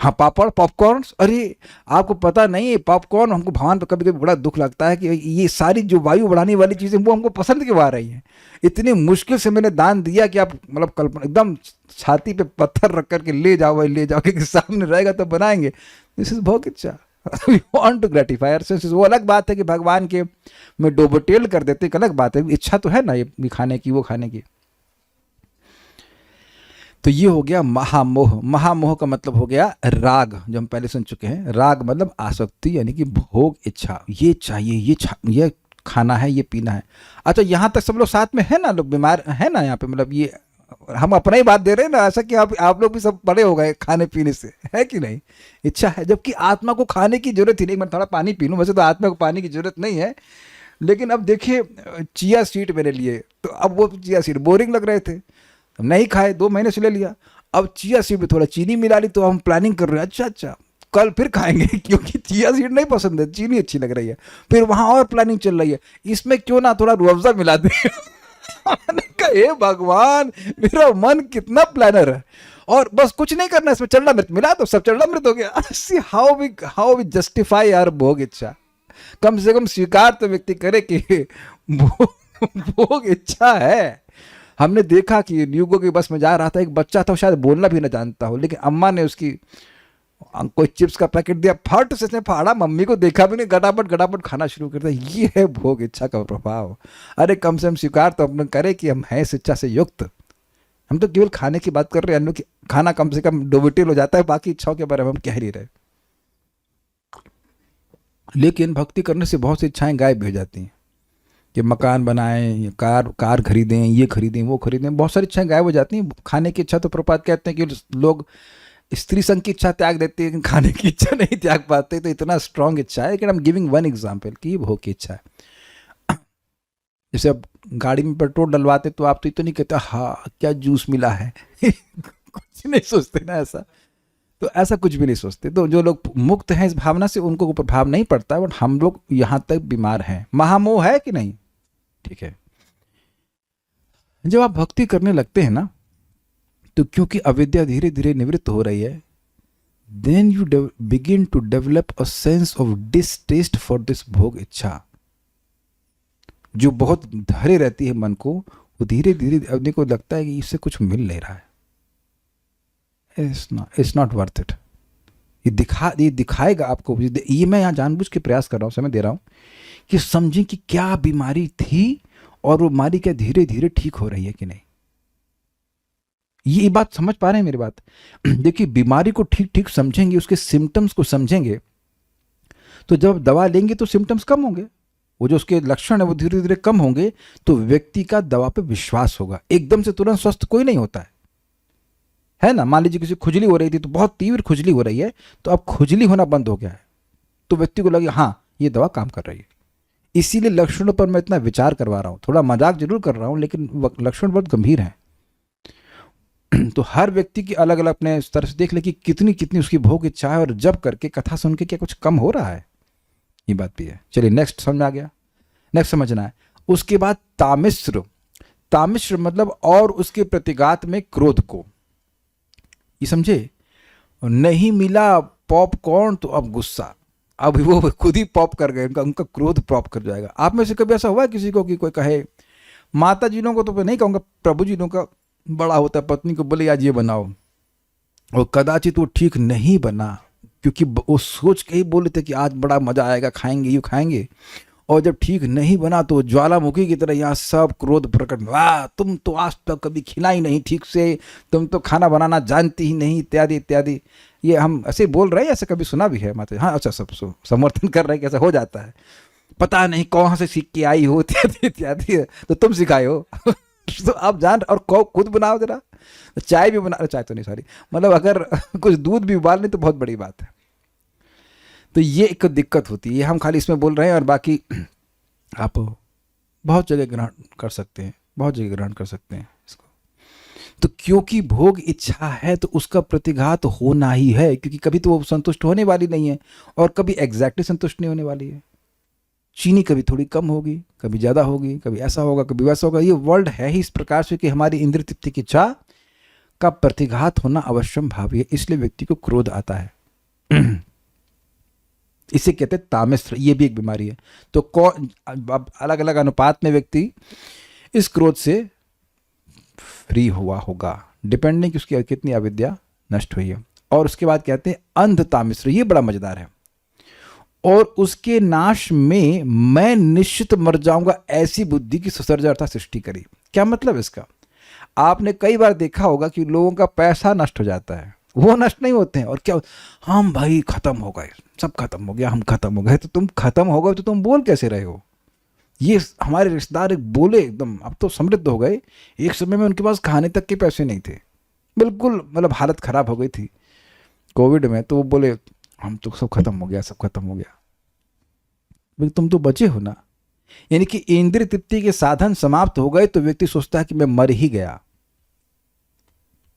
हाँ, पापड़, पॉपकॉर्न, अरे आपको पता नहीं है पॉपकॉर्न हमको भगवान पर कभी कभी बड़ा दुख लगता है कि ये सारी जो वायु बढ़ाने वाली चीज़ें वो हमको पसंद क्यों आ रही हैं। इतनी मुश्किल से मैंने दान दिया कि आप मतलब कल्पना एकदम छाती पे पत्थर रख करके ले जाओ भाई, ले जाओ, क्योंकि सामने रहेगा तो बनाएंगे। दिस इज भोग इच्छा। We want to gratify our senses. वो अलग बात है कि भगवान के में डोबोटेल कर देते, एक अलग बात है। इच्छा तो है ना ये खाने की, वो खाने की। तो ये हो गया महामोह। महामोह का मतलब हो गया राग, जो हम पहले सुन चुके हैं। राग मतलब आसक्ति, यानी कि भोग इच्छा। ये चाहिए, ये खाना है, ये पीना है। अच्छा, यहाँ तक सब लोग साथ में है ना? लोग बीमार है ना यहाँ पे? मतलब ये हम अपना ही बात दे रहे हैं ना, ऐसा कि आप लोग भी सब बड़े हो गए खाने पीने से, है कि नहीं? इच्छा है, जबकि आत्मा को खाने की जरूरत ही नहीं। मैं थोड़ा पानी पी लूँ, वैसे तो आत्मा को पानी की जरूरत नहीं है। लेकिन अब देखिए, चिया सीड मेरे लिए, तो अब वो चिया सीड बोरिंग लग रहे थे, नहीं खाए, 2 महीने से ले लिया। अब चिया सीड में थोड़ा चीनी मिला ली, तो हम प्लानिंग कर रहे हैं अच्छा कल फिर खाएंगे, क्योंकि चिया सीड नहीं पसंद है, चीनी अच्छी लग रही है। फिर वहां और प्लानिंग चल रही है, इसमें क्यों ना थोड़ा रूह अफ़ज़ा मिला दे। मैंने कहा हे भगवान, मेरा मन कितना प्लानर है। और बस कुछ नहीं करना, इसमें चरड़ा मृत मिला तो सब चरड़ा मृत हो गया। See how we justify our भोग इच्छा। कम से कम स्वीकार तो व्यक्ति करे कि भोग इच्छा है। हमने देखा कि न्यूगो की बस में जा रहा था, एक बच्चा था, शायद बोलना भी ना जानता हो, लेकिन अम्मा ने उसकी कोई चिप्स का पैकेट दिया, फट से उसने फाड़ा, मम्मी को देखा भी नहीं, गटापट गटापट खाना शुरू कर दिया। ये है भोग इच्छा का प्रभाव। अरे कम से कम स्वीकार तो अपने करें कि हम हैं इस इच्छा से युक्त। हम तो केवल खाने की बात कर रहे हैं, अन्य की खाना कम से कम डोबिटिल हो जाता है, बाकी इच्छाओं के बारे में हम कह नहीं रहे। लेकिन भक्ति करने से बहुत सी इच्छाएं गायब हो जाती हैं, कि मकान बनाएं, कार खरीदें, ये खरीदें, वो खरीदें, बहुत सारी इच्छाएं गायब हो जाती हैं। खाने की इच्छा तो प्रपात कहते हैं कि लोग स्त्री संघ की इच्छा त्याग देते हैं, लेकिन खाने की इच्छा नहीं त्याग पाते। तो इतना स्ट्रांग इच्छा है। लेकिन I am giving one example कि भोग की इच्छा है। जैसे अब गाड़ी में पेट्रोल डलवाते तो आप तो नहीं कहते हाँ क्या जूस मिला है कुछ नहीं सोचते ना ऐसा। तो ऐसा कुछ भी नहीं सोचते। तो जो लोग मुक्त हैं इस भावना से, उनको प्रभाव नहीं पड़ता। बट हम लोग यहाँ तक बीमार हैं। महामोह है कि नहीं? ठीक है। जब आप भक्ति करने लगते हैं ना, तो क्योंकि अविद्या धीरे धीरे निवृत्त हो रही है, then you begin to develop a sense of distaste for this भोग इच्छा, जो बहुत धरे रहती है मन को। वो धीरे धीरे अपने को लगता है कि इससे कुछ मिल नहीं रहा है, इट्स नॉट वर्थ इट। ये दिखाएगा आपको। ये मैं यहाँ जानबूझ के प्रयास कर रहा हूँ, समय दे रहा हूँ कि समझें कि क्या बीमारी थी और वो बीमारी क्या धीरे धीरे ठीक हो रही है कि नहीं। ये बात समझ पा रहे हैं मेरी बात? देखिए, बीमारी को ठीक ठीक समझेंगे, उसके सिम्टम्स को समझेंगे, तो जब दवा लेंगे तो सिम्टम्स कम होंगे, वो जो उसके लक्षण है वो धीरे धीरे कम होंगे, तो व्यक्ति का दवा पे विश्वास होगा। एकदम से तुरंत स्वस्थ कोई नहीं होता है ना। मान लीजिए किसी खुजली हो रही थी, तो बहुत तीव्र खुजली हो रही है, तो अब खुजली होना बंद हो गया है, तो व्यक्ति को लगे हाँ ये दवा काम कर रही है। इसीलिए लक्षणों पर मैं इतना विचार करवा रहा हूँ। थोड़ा मजाक जरूर कर रहा हूँ, लेकिन लक्षण बहुत गंभीर हैं। तो हर व्यक्ति की अलग अलग अपने स्तर से देख ले कि कितनी कितनी उसकी भोग इच्छा है, और जब करके कथा सुन के क्या कुछ कम हो रहा है, ये बात भी है। चलिए नेक्स्ट समझ आ गया, नेक्स्ट समझना है। उसके बाद तामिश्र। तामिश्र मतलब और उसके प्रतिघात में क्रोध को, ये समझे। नहीं मिला पॉपकॉर्न तो अब गुस्सा, अब वो खुद ही पॉप कर गए, उनका क्रोध पॉप कर जाएगा। आप में से कभी ऐसा हुआ है किसी को कि कोई कहे, माता जी को तो नहीं कहूँगा, प्रभु जी का बड़ा होता है, पत्नी को बोले आज ये बनाओ, और कदाचित वो ठीक नहीं बना, क्योंकि वो सोच के ही बोले थे कि आज बड़ा मजा आएगा, खाएंगे यूँ खाएंगे, और जब ठीक नहीं बना तो ज्वालामुखी की तरह यहाँ सब क्रोध प्रकट, वाह तुम तो आज तक कभी खिला ही नहीं ठीक से, तुम तो खाना बनाना जानती ही नहीं, इत्यादि इत्यादि। ये हम ऐसे बोल रहे हैं, ऐसे कभी सुना भी है माता? हाँ अच्छा, सब समर्थन कर रहे हैं कि ऐसा हो जाता है, पता नहीं कौन से सीख के आई हो, इत्यादि इत्यादि। तो तुम सिखाए हो तो आप जान, और खुद बनाओ जरा, चाय भी बना, चाय तो नहीं सॉरी, मतलब अगर कुछ दूध भी उबाल लें तो बहुत बड़ी बात है। तो ये एक दिक्कत होती है। ये हम खाली इसमें बोल रहे हैं, और बाकी आप बहुत जगह ग्रहण कर सकते हैं, बहुत जगह ग्रहण कर सकते हैं इसको। तो क्योंकि भोग इच्छा है तो उसका प्रतिघात होना ही है, क्योंकि कभी तो वो संतुष्ट होने वाली नहीं है, और कभी एग्जैक्टली संतुष्ट नहीं होने वाली है। चीनी कभी थोड़ी कम होगी, कभी ज़्यादा होगी, कभी ऐसा होगा, कभी वैसा होगा। ये वर्ल्ड है ही इस प्रकार से कि हमारी इंद्रिय तृप्ति की इच्छा का प्रतिघात होना अवश्यम भावी है, इसलिए व्यक्ति को क्रोध आता है। इसे कहते हैं तामिश्र। ये भी एक बीमारी है। तो अलग अलग अनुपात में व्यक्ति इस क्रोध से फ्री हुआ होगा, डिपेंडिंग कि उसकी कितनी अविद्या नष्ट हुई है। और उसके बाद कहते हैं अंध तामिश्र। ये बड़ा मजेदार है। और उसके नाश में मैं निश्चित मर जाऊंगा ऐसी बुद्धि की सुसर्जा अर्थात सृष्टि करी। क्या मतलब इसका? आपने कई बार देखा होगा कि लोगों का पैसा नष्ट हो जाता है, वो नष्ट नहीं होते हैं, और क्या हम भाई खत्म हो गए, सब खत्म हो गया, हम खत्म हो गए। तो तुम खत्म हो गए तो तुम बोल कैसे रहे हो? ये हमारे रिश्तेदार एक बोले एकदम, अब तो समृद्ध हो गए, एक समय में उनके पास खाने तक के पैसे नहीं थे, बिल्कुल मतलब हालत खराब हो गई थी कोविड में। तो वो बोले हम तो सब खत्म हो गया, सब खत्म हो गया। भाई तुम तो बचे हो ना। यानी कि इंद्रिय तृप्ति के साधन समाप्त हो गए तो व्यक्ति सोचता है कि मैं मर ही गया।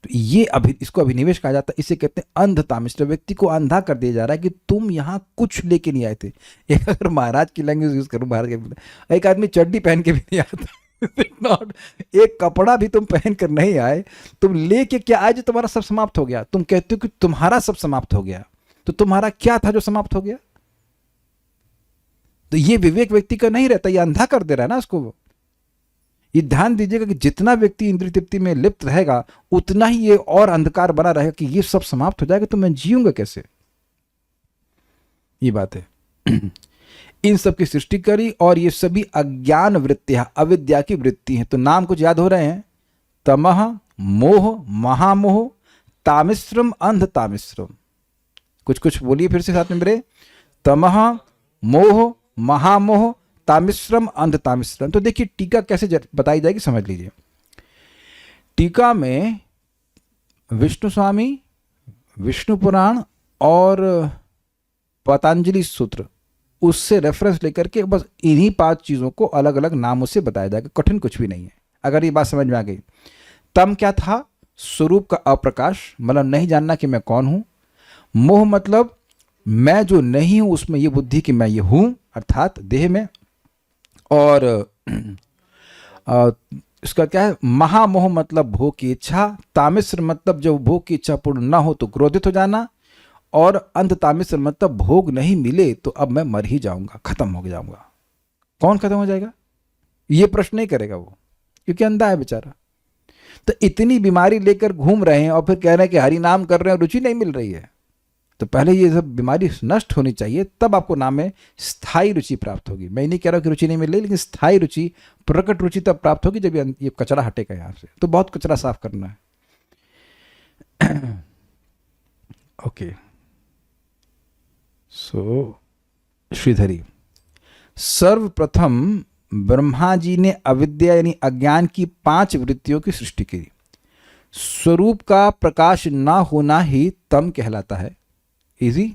तो ये इसको अभिनिवेश कहा जाता है। इसे कहते हैं अंध तामिश्र। व्यक्ति को अंधा कर दिया जा रहा है कि तुम यहाँ कुछ लेके नहीं आए थे। एक अगर महाराज की लैंग्वेज यूज करूँ, महाराज के, एक आदमी चड्डी पहन के भी नहीं आता नॉट एक कपड़ा भी तुम पहन कर नहीं आए, तुम लेके क्या आए जो तुम्हारा सब समाप्त हो गया। तुम कहते हो कि तुम्हारा सब समाप्त हो गया, तो तुम्हारा क्या था जो समाप्त हो गया? तो ये विवेक व्यक्ति का नहीं रहता, ये अंधा कर दे रहा है ना उसको। ये ध्यान दीजिएगा कि जितना व्यक्ति इंद्रिय तृप्ति में लिप्त रहेगा उतना ही ये और अंधकार बना रहेगा कि ये सब समाप्त हो जाएगा तो मैं जीऊंगा कैसे। ये बात है। इन सब की सृष्टि करी और ये सभी अज्ञान वृत्तियां, अविद्या की वृत्ति हैं। तो नाम कुछ याद हो रहे हैं? तमह, मोह, महामोह, तामिश्रम, अंध तामिश्रम। कुछ कुछ बोलिए फिर से साथ में मेरे। तमह, मोह, महामोह, तामिश्रम, अंध तामिश्रम। तो देखिए टीका कैसे बताई जाएगी, समझ लीजिए। टीका में विष्णु स्वामी, विष्णु पुराण और पतंजलि सूत्र, उससे रेफरेंस लेकर के बस इन्हीं 5 चीज़ों को अलग अलग नामों से बताया जाएगा। कठिन कुछ भी नहीं है, अगर ये बात समझ में आ गई। तम क्या था? स्वरूप का अप्रकाश, मतलब नहीं जानना कि मैं कौन हूँ। मोह मतलब मैं जो नहीं हूँ उसमें ये बुद्धि कि मैं ये हूँ, अर्थात देह में। और इसका क्या है? महामोह मतलब भोग की इच्छा। तामिश्र मतलब जब भोग की इच्छा पूर्ण ना हो तो क्रोधित हो जाना। और अंध तामिश्र मतलब भोग नहीं मिले तो अब मैं मर ही जाऊंगा, खत्म हो जाऊंगा। कौन खत्म हो जाएगा? ये प्रश्न नहीं करेगा वो, क्योंकि अंधा है बेचारा। तो इतनी बीमारी लेकर घूम रहे हैं और फिर कह रहे हैं कि हरि नाम कर रहे हैं, रुचि नहीं मिल रही है। तो पहले ये सब बीमारी नष्ट होनी चाहिए, तब आपको नाम में स्थायी रुचि प्राप्त होगी। मैं नहीं कह रहा हूं कि रुचि नहीं मिल रही, लेकिन स्थायी रुचि, प्रकट रुचि तब प्राप्त होगी जब ये कचरा हटेगा यहाँ से। तो बहुत कचरा साफ करना है। ओके, सो श्रीधरी, सर्वप्रथम ब्रह्मा जी ने अविद्या यानी अज्ञान की 5 वृत्तियों की सृष्टि की। स्वरूप का प्रकाश ना होना ही तम कहलाता है। इजी।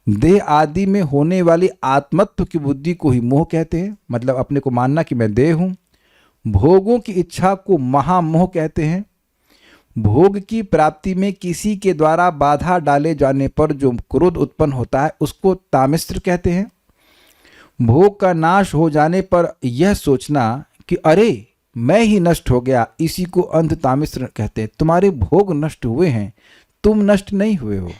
देह आदि में होने वाली आत्मत्व की बुद्धि को ही मोह कहते हैं, मतलब अपने को मानना कि मैं देह हूं। भोगों की इच्छा को महामोह कहते हैं। भोग की प्राप्ति में किसी के द्वारा बाधा डाले जाने पर जो क्रोध उत्पन्न होता है उसको तामिश्र कहते हैं। भोग का नाश हो जाने पर यह सोचना कि अरे मैं ही नष्ट हो गया, इसी को अंध तामिश्र कहते हैं। तुम्हारे भोग नष्ट हुए हैं, तुम नष्ट नहीं हुए हो।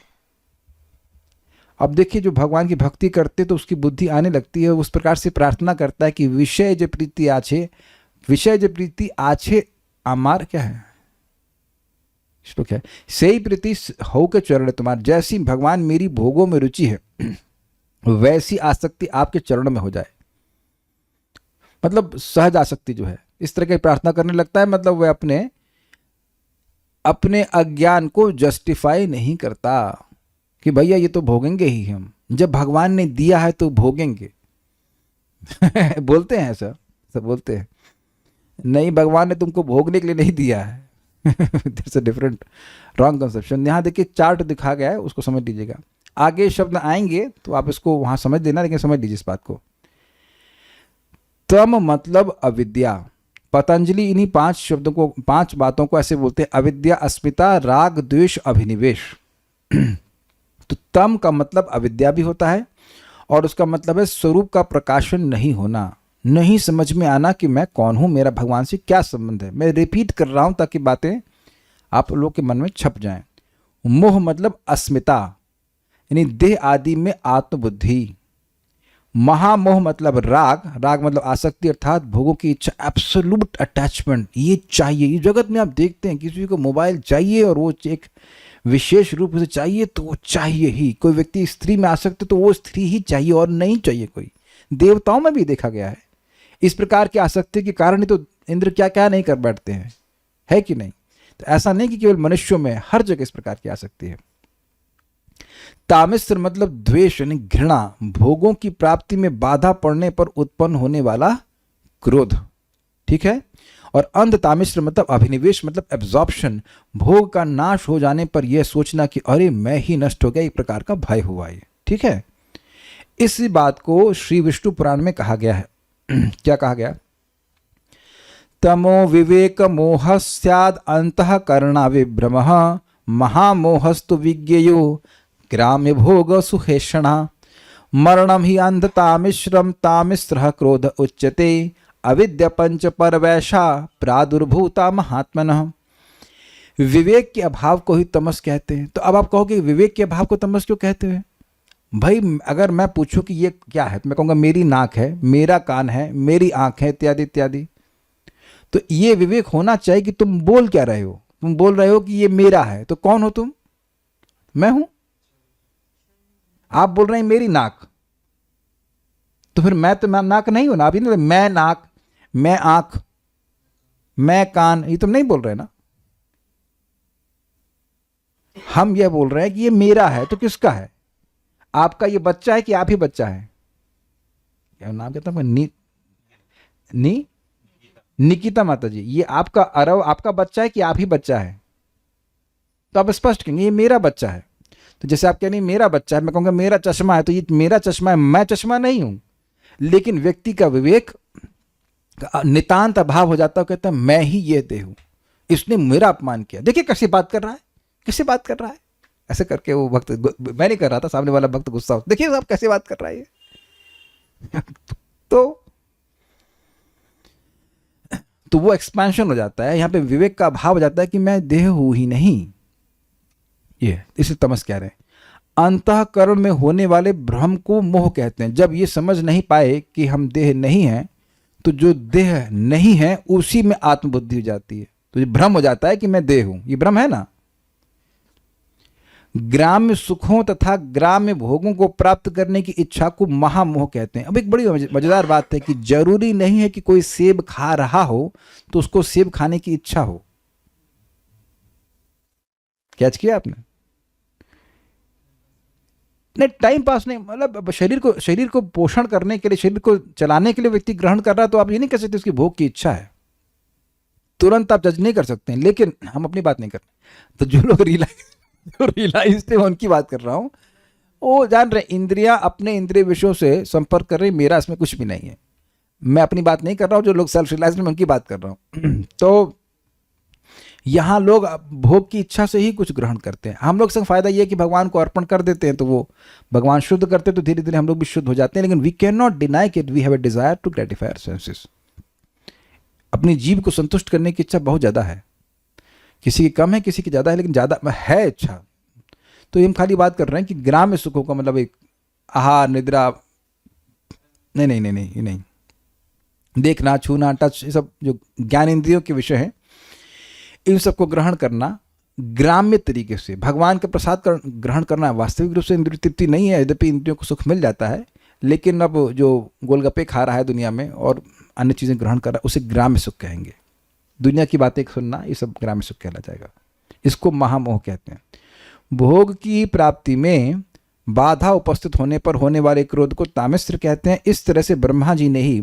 अब देखिए, जो भगवान की भक्ति करते तो उसकी बुद्धि आने लगती है, उस प्रकार से प्रार्थना करता है कि विषय ज प्रीति आछे, विषय ज प्रीति आछे अमार, क्या है श्लोक है, सही प्रीति हो के चरण तुम्हार। जैसी भगवान मेरी भोगों में रुचि है वैसी आसक्ति आपके चरणों में हो जाए। मतलब सहज आसक्ति जो है, इस तरह की प्रार्थना करने लगता है। मतलब वह अपने अज्ञान को जस्टिफाई नहीं करता कि भैया ये तो भोगेंगे ही हम, जब भगवान ने दिया है तो भोगेंगे। बोलते हैं ऐसा, सब बोलते हैं नहीं, भगवान ने तुमको भोगने के लिए नहीं दिया है। That's a different wrong conception। यहाँ देखिए चार्ट दिखा गया है, उसको समझ लीजिएगा। आगे शब्द आएंगे तो आप इसको वहां समझ लेना, लेकिन समझ लीजिए इस बात को। तम मतलब अविद्या। पतंजलि इन्हीं 5 शब्दों को, 5 बातों को ऐसे बोलते हैं: अविद्या, अस्मिता, राग, द्वेष, अभिनिवेश। तो तम का मतलब अविद्या भी होता है और उसका मतलब है स्वरूप का प्रकाशन नहीं होना, नहीं समझ में आना कि मैं कौन हूं, मेरा भगवान से क्या संबंध है। मैं रिपीट कर रहा हूं ताकि बातें आप लोग के मन में छप जाएं। मोह मतलब अस्मिता यानी देह आदि में आत्मबुद्धि। महामोह मतलब राग, राग मतलब आसक्ति अर्थात भोगों की इच्छा, एब्सोल्यूट अटैचमेंट। ये चाहिए, ये जगत में आप देखते हैं किसी को मोबाइल चाहिए और वो एक विशेष रूप से चाहिए तो वो चाहिए ही। कोई व्यक्ति स्त्री में आसक्त तो वो स्त्री ही चाहिए और नहीं चाहिए कोई। देवताओं में भी देखा गया है इस प्रकार की आसक्ति के कारण ही तो इंद्र क्या क्या नहीं कर बैठते हैं, है कि नहीं। तो ऐसा नहीं कि केवल मनुष्यों में, हर जगह इस प्रकार की आसक्ति है। तामिश्र मतलब द्वेष यानी घृणा, भोगों की प्राप्ति में बाधा पड़ने पर उत्पन्न होने वाला क्रोध, ठीक है। और अंध तामिश्र मतलब अभिनिवेश मतलब एब्जॉर्प्शन, भोग का नाश हो जाने पर यह सोचना कि अरे मैं ही नष्ट हो गया, एक प्रकार का भय हुआ है, ठीक है। इसी बात को श्री विष्णु पुराण में कहा गया है। क्या कहा गया? तमो विवेक मोह स्याद अंतःकरणा विभ्रमः महामोहस्तु विज्ञेयो ग्राम्य भोग सुहेषणा मरणम ही अंध तामिश्रम तामिश्रः क्रोध उच्यते अविद्या पंच परवैशा प्रादुर्भूता महात्मनः। विवेक के अभाव को ही तमस कहते हैं। तो अब आप कहोगे विवेक के अभाव को तमस क्यों कहते हैं? भाई अगर मैं पूछूं कि ये क्या है तो मैं कहूँगा मेरी नाक है, मेरा कान है, मेरी आँख है, इत्यादि इत्यादि। तो ये विवेक होना चाहिए कि तुम बोल क्या रहे हो। तुम बोल रहे हो कि ये मेरा है, तो कौन हो तुम? मैं हूं। आप बोल रहे हैं मेरी नाक, तो फिर मैं तो मैं नाक नहीं हूं ना। आप ही नहीं, मैं नाक, मैं आंख, मैं कान, ये तुम नहीं बोल रहे ना। हम यह बोल रहे हैं कि ये मेरा है, तो किसका है? आपका ये बच्चा है कि आप ही बच्चा है? क्या नाम कहता हूं? निकिता माता जी, ये आपका अरव, आपका बच्चा है कि आप ही बच्चा है? तो आप स्पष्ट कहेंगे ये मेरा बच्चा है। तो जैसे आप कहेंगे मेरा बच्चा है, मैं कहूंगा मेरा चश्मा है, तो ये मेरा चश्मा है, मैं चश्मा नहीं हूं। लेकिन व्यक्ति का विवेक नितांत अभाव हो जाता है, कहता है मैं ही ये देह हूं, इसने मेरा अपमान किया। देखिए कैसी बात कर रहा है, कैसे बात कर रहा है, ऐसे करके वो भक्त, मैं नहीं कर रहा था, सामने वाला भक्त गुस्सा हो, देखिए आप कैसे बात कर रहा है। तो वो एक्सपेंशन हो जाता है, यहां पे विवेक का अभाव हो जाता है कि मैं देह हूं ही नहीं। ये इसे तमस कह रहे हैं। अंतःकरण में होने वाले भ्रम को मोह कहते हैं। जब ये समझ नहीं पाए कि हम देह नहीं हैं, तो जो देह नहीं है उसी में आत्मबुद्धि हो जाती है, तो ये भ्रम हो जाता है कि मैं देह हूं। ये भ्रम है ना। ग्राम्य सुखों तथा ग्राम्य भोगों को प्राप्त करने की इच्छा को महामोह कहते हैं। अब एक बड़ी मजेदार बात है कि जरूरी नहीं है कि कोई सेब खा रहा हो तो उसको सेब खाने की इच्छा हो। कैच किया आपने? नहीं, टाइम पास नहीं, मतलब शरीर को पोषण करने के लिए, शरीर को चलाने के लिए व्यक्ति ग्रहण कर रहा है, तो आप ये नहीं कह सकते उसकी भोग की इच्छा है। तुरंत आप जज नहीं कर सकते हैं। लेकिन हम अपनी बात नहीं कर रहे। तो जो लोग रियलाइज थे, उनकी बात कर रहा हूं। वो जान रहे इंद्रियां अपने इंद्रिय विषयों से संपर्क कर रही, मेरा इसमें कुछ भी नहीं है। मैं अपनी बात नहीं कर रहा हूं, जो लोग सेल्फ रियलाइज में, उनकी बात कर रहा हूं। तो यहां लोग भोग की इच्छा से ही कुछ ग्रहण करते हैं। हम लोग से फायदा यह है कि भगवान को अर्पण कर देते हैं, तो वो भगवान शुद्ध करते हैं, तो धीरे धीरे हम लोग भी शुद्ध हो जाते हैं। लेकिन वी कैन नॉट डिनाई कि we have a desire to gratify our senses. अपनी जीव को संतुष्ट करने की इच्छा बहुत ज्यादा है, किसी की कम है, किसी की ज्यादा है, लेकिन ज्यादा है इच्छा। तो हम खाली बात कर रहे हैं कि ग्राम्य सुखों का मतलब एक आहार, निद्रा, नहीं नहीं नहीं नहीं नहीं, देखना, छूना, टच, ये सब जो ज्ञान इंद्रियों के विषय हैं, इन सबको ग्रहण करना ग्राम्य तरीके से, भगवान के प्रसाद ग्रहण करना वास्तविक रूप से इंद्रिय तृप्ति नहीं है। यद्यपि इंद्रियों को सुख मिल जाता है, लेकिन अब जो गोलगप्पे खा रहा है दुनिया में और अन्य चीज़ें ग्रहण कर रहा है, उसे ग्राम्य सुख कहेंगे। दुनिया की बातें सुनना, ये सब ग्राम्य सुख कहला जाएगा। इसको महामोह कहते हैं। भोग की प्राप्ति में बाधा उपस्थित होने पर होने वाले क्रोध को तामिश्र कहते हैं। इस तरह से ब्रह्मा जी ने ही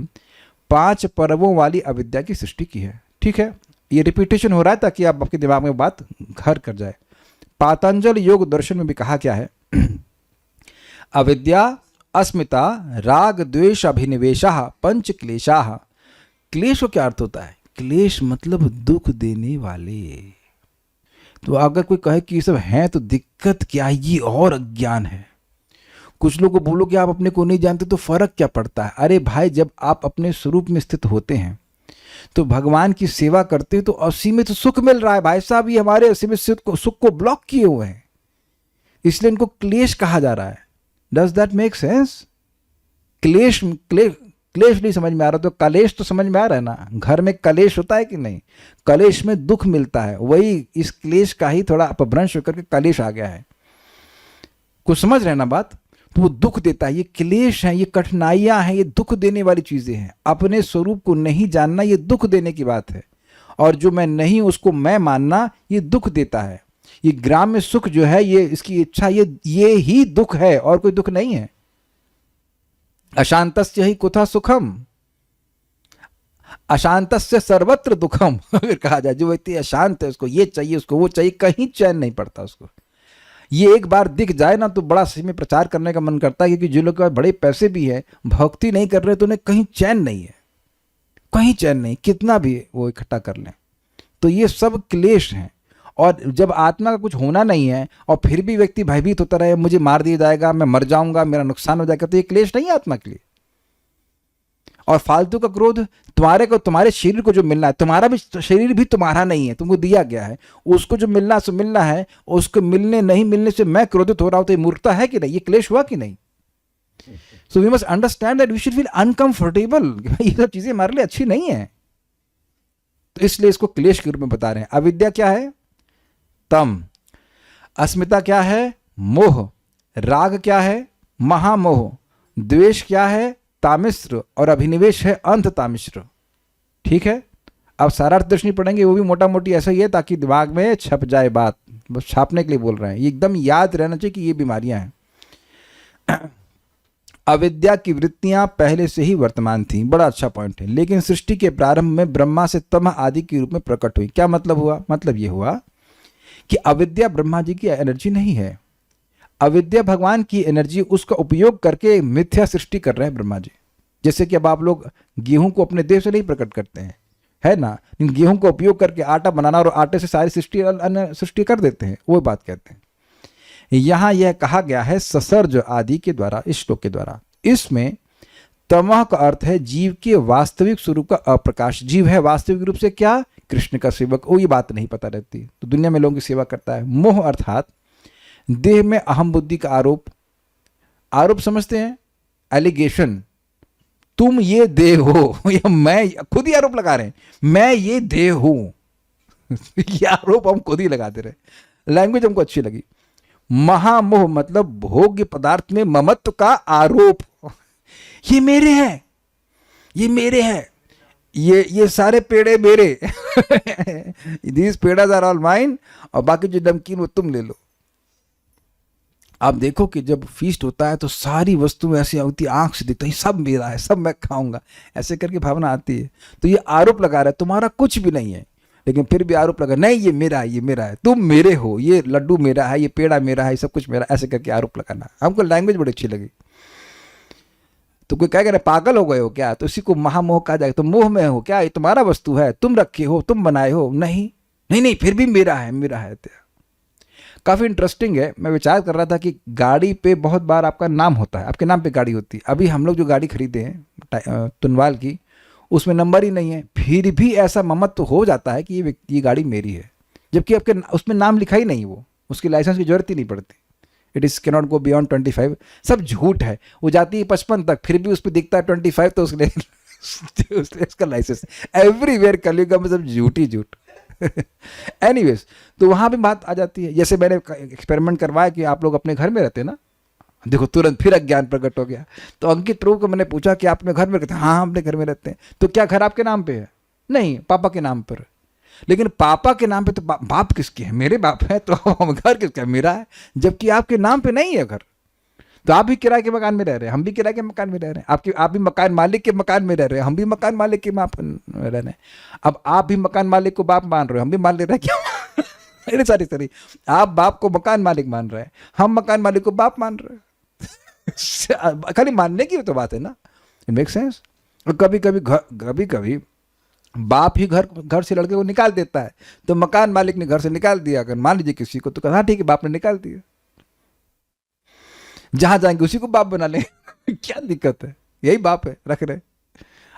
5 पर्वों वाली अविद्या की सृष्टि की है। ठीक है, ये रिपीटेशन हो रहा है ताकि आप आपके दिमाग में बात घर कर जाए। पातंजल योग दर्शन में भी कहा क्या है? अविद्या, अस्मिता, राग, द्वेष, अभिनिवेशः, पंच क्लेशाः। क्लेश को क्या अर्थ होता है? क्लेश मतलब दुख देने वाले। तो अगर कोई कहे कि ये सब हैं तो दिक्कत क्या है, ये और अज्ञान है। कुछ लोगों को बोलो कि आप अपने को नहीं जानते तो फर्क क्या पड़ता है? अरे भाई, जब आप अपने स्वरूप में स्थित होते हैं तो भगवान की सेवा करते हैं तो असीमित सुख मिल रहा है। भाई साहब, ये हमारे असीमित सुख को ब्लॉक किए हुए हैं, इसलिए इनको क्लेश कहा जा रहा है। Does that make sense? क्लेश नहीं समझ में आ रहा तो कलेश तो समझ में आ रहा है ना। घर में कलेश होता है कि नहीं? कलेश में दुख मिलता है, वही इस क्लेश का ही थोड़ा अपभ्रंश होकर के कलेश आ गया है। कुछ समझ रहे ना बात? तो वो दुख देता है। ये क्लेश है, ये कठिनाइयां हैं, ये दुख देने वाली चीजें हैं। अपने स्वरूप को नहीं जानना, ये दुख देने की बात है। और जो मैं नहीं उसको मैं मानना, ये दुख देता है। ये ग्राम्य सुख जो है, ये इसकी इच्छा, ये ही दुख है और कोई दुख नहीं है। अशांतस्य ही कुतः सुखम, अशांतस्य सर्वत्र दुखम। अगर कहा जाए जो व्यक्ति अशांत है, उसको ये चाहिए, उसको वो चाहिए, कहीं चैन नहीं पड़ता उसको। ये एक बार दिख जाए ना तो बड़ा सही में प्रचार करने का मन करता है, क्योंकि जो लोग के पास बड़े पैसे भी है, भक्ति नहीं कर रहे तो उन्हें कहीं चैन नहीं है, कहीं चैन नहीं, कितना भी वो इकट्ठा कर लें। तो ये सब क्लेश हैं। और जब आत्मा का कुछ होना नहीं है और फिर भी व्यक्ति भयभीत होता रहे, मुझे मार दिया जाएगा, मैं मर जाऊंगा, मेरा नुकसान हो जाएगा, तो ये क्लेश नहीं है आत्मा के लिए। और फालतू का क्रोध, तुम्हारे शरीर को जो मिलना है, तुम्हारा भी शरीर भी तुम्हारा नहीं है, तुमको दिया गया है, उसको जो मिलना सो मिलना है, उसको मिलने नहीं मिलने से मैं क्रोधित हो रहा हूं, तो ये मूर्खता है कि नहीं? ये क्लेश हुआ कि नहीं? So we must understand that we should feel uncomfortable. ये सब चीजें हमारे लिए अच्छी नहीं है। तो इसलिए इसको क्लेश के रूप में बता रहे हैं। अविद्या क्या है? तम। अस्मिता क्या है? मोह। राग क्या है? महामोह। द्वेष क्या है? तामिश्र। और अभिनिवेश है अंध तामिश्र। ठीक है, अब सारा अर्थ दर्शनी पढ़ेंगे, वो भी मोटा मोटी ऐसा ही है ताकि दिमाग में छप जाए बात, बस छापने के लिए बोल रहे हैं। ये एकदम याद रहना चाहिए कि ये बीमारियां हैं। अविद्या की वृत्तियां पहले से ही वर्तमान थी, बड़ा अच्छा पॉइंट है, लेकिन सृष्टि के प्रारंभ में ब्रह्मा से तमः आदि के रूप में प्रकट हुई। क्या मतलब हुआ? मतलब ये हुआ कि अविद्या ब्रह्मा जी की एनर्जी नहीं है, अविद्या भगवान की एनर्जी, उसका उपयोग करके मिथ्या सृष्टि कर रहे हैं ब्रह्मा जी। जैसे कि अब आप लोग गेहूं को अपने देह से नहीं प्रकट करते हैं, है ना, गेहूं का उपयोग करके आटा बनाना और आटे से सारी सृष्टि कर देते हैं, वो बात कहते हैं। यहां यह कहा गया है ससर्ज आदि के द्वारा, इस श्लोक के द्वारा। इसमें तमः का अर्थ है जीव के वास्तविक स्वरूप का अप्रकाश। जीव है वास्तविक रूप से क्या? कृष्ण का सेवक। वो ये बात नहीं पता रहती, तो दुनिया में लोगों की सेवा करता है। मोह अर्थात देह में अहम बुद्धि का आरोप। आरोप समझते हैं? एलिगेशन, तुम ये देह हो, या मैं, खुद ही आरोप लगा रहे हैं, मैं ये देह हूं। ये आरोप हम खुद ही लगाते रहे। लैंग्वेज हमको अच्छी लगी। महामोह मतलब भोग्य पदार्थ में ममत्व का आरोप। ये मेरे हैं, ये मेरे हैं, ये सारे पेड़े मेरे। दीज पेड़ाज आर ऑल माइन, और बाकी जो नमकीन वो तुम ले लो। आप देखो कि जब फीस्ट होता है तो सारी वस्तुएं ऐसी होती, आंख से दिखता है सब मेरा है, सब मैं खाऊंगा, ऐसे करके भावना आती है। तो ये आरोप लगा रहा है तुम्हारा कुछ भी नहीं है, लेकिन फिर भी आरोप लगा, नहीं ये मेरा है, ये मेरा है, तुम मेरे हो, ये लड्डू मेरा है, ये पेड़ा मेरा है, सब कुछ मेरा, ऐसे करके आरोप लगाना। हमको लैंग्वेज बड़ी अच्छी लगी। तो कोई क्या कह रहे पागल हो गए हो क्या? तो इसी को महामोह कहा जाएगा। तो मोह में हो क्या? ये तुम्हारा वस्तु है, तुम रखे हो, तुम बनाए हो। नहीं नहीं नहीं, फिर भी मेरा है, मेरा है। काफ़ी इंटरेस्टिंग है। मैं विचार कर रहा था कि गाड़ी पे बहुत बार आपका नाम होता है, आपके नाम पे गाड़ी होती है। अभी हम लोग जो गाड़ी खरीदे हैं तुनवाल की, उसमें नंबर ही नहीं है, फिर भी ऐसा ममत्व हो जाता है कि ये गाड़ी मेरी है, जबकि आपके उसमें नाम लिखा ही नहीं, वो उसकी लाइसेंस की जरूरत ही नहीं पड़ती। It is cannot go beyond 25। सब झूठ है। वो जाती है 55 तक, फिर भी उस पर दिखता है 25, तो उसने उसका लाइसेंस। एवरीवेयर कलयुग में सब झूठ ही झूठ। एनीवेज, तो वहाँ भी बात आ जाती है। जैसे मैंने एक्सपेरिमेंट करवाया कि आप लोग अपने घर में रहते हैं ना, देखो तुरंत फिर अज्ञान प्रकट हो गया। तो अंकित रू को मैंने पूछा कि आप अपने घर में रहते हैं? हाँ हम अपने घर में रहते हैं। तो क्या घर आपके नाम पे है? नहीं, पापा के नाम पर। लेकिन पापा के नाम पे तो बाप किसके है? मेरे बाप है। तो घर किसका है? मेरा है। जबकि आपके नाम पे नहीं है घर। तो आप भी किराए के मकान में रह रहे हैं, हम भी किराए के मकान में रह रहे हैं। आप भी मकान मालिक के मकान में रह रहे हैं, हम भी मकान मालिक के मकान में रह रहे हैं। अब आप भी मकान मालिक को बाप मान रहे हो, हम भी मान ले रहे हैं। क्या? अरे सॉरी, आप बाप को मकान मालिक मान रहे हैं, हम मकान मालिक को बाप मान रहे हैं। खाली मानने की तो बात है ना। It make sense. और कभी कभी बाप ही घर से लड़के को निकाल देता है, तो मकान मालिक ने घर से निकाल दिया। अगर मान लीजिए किसी को, तो कहा हाँ ठीक है, बाप ने निकाल दिया, जहां जाएंगे उसी को बाप बना लें। क्या दिक्कत है? यही बाप है, रख रहे।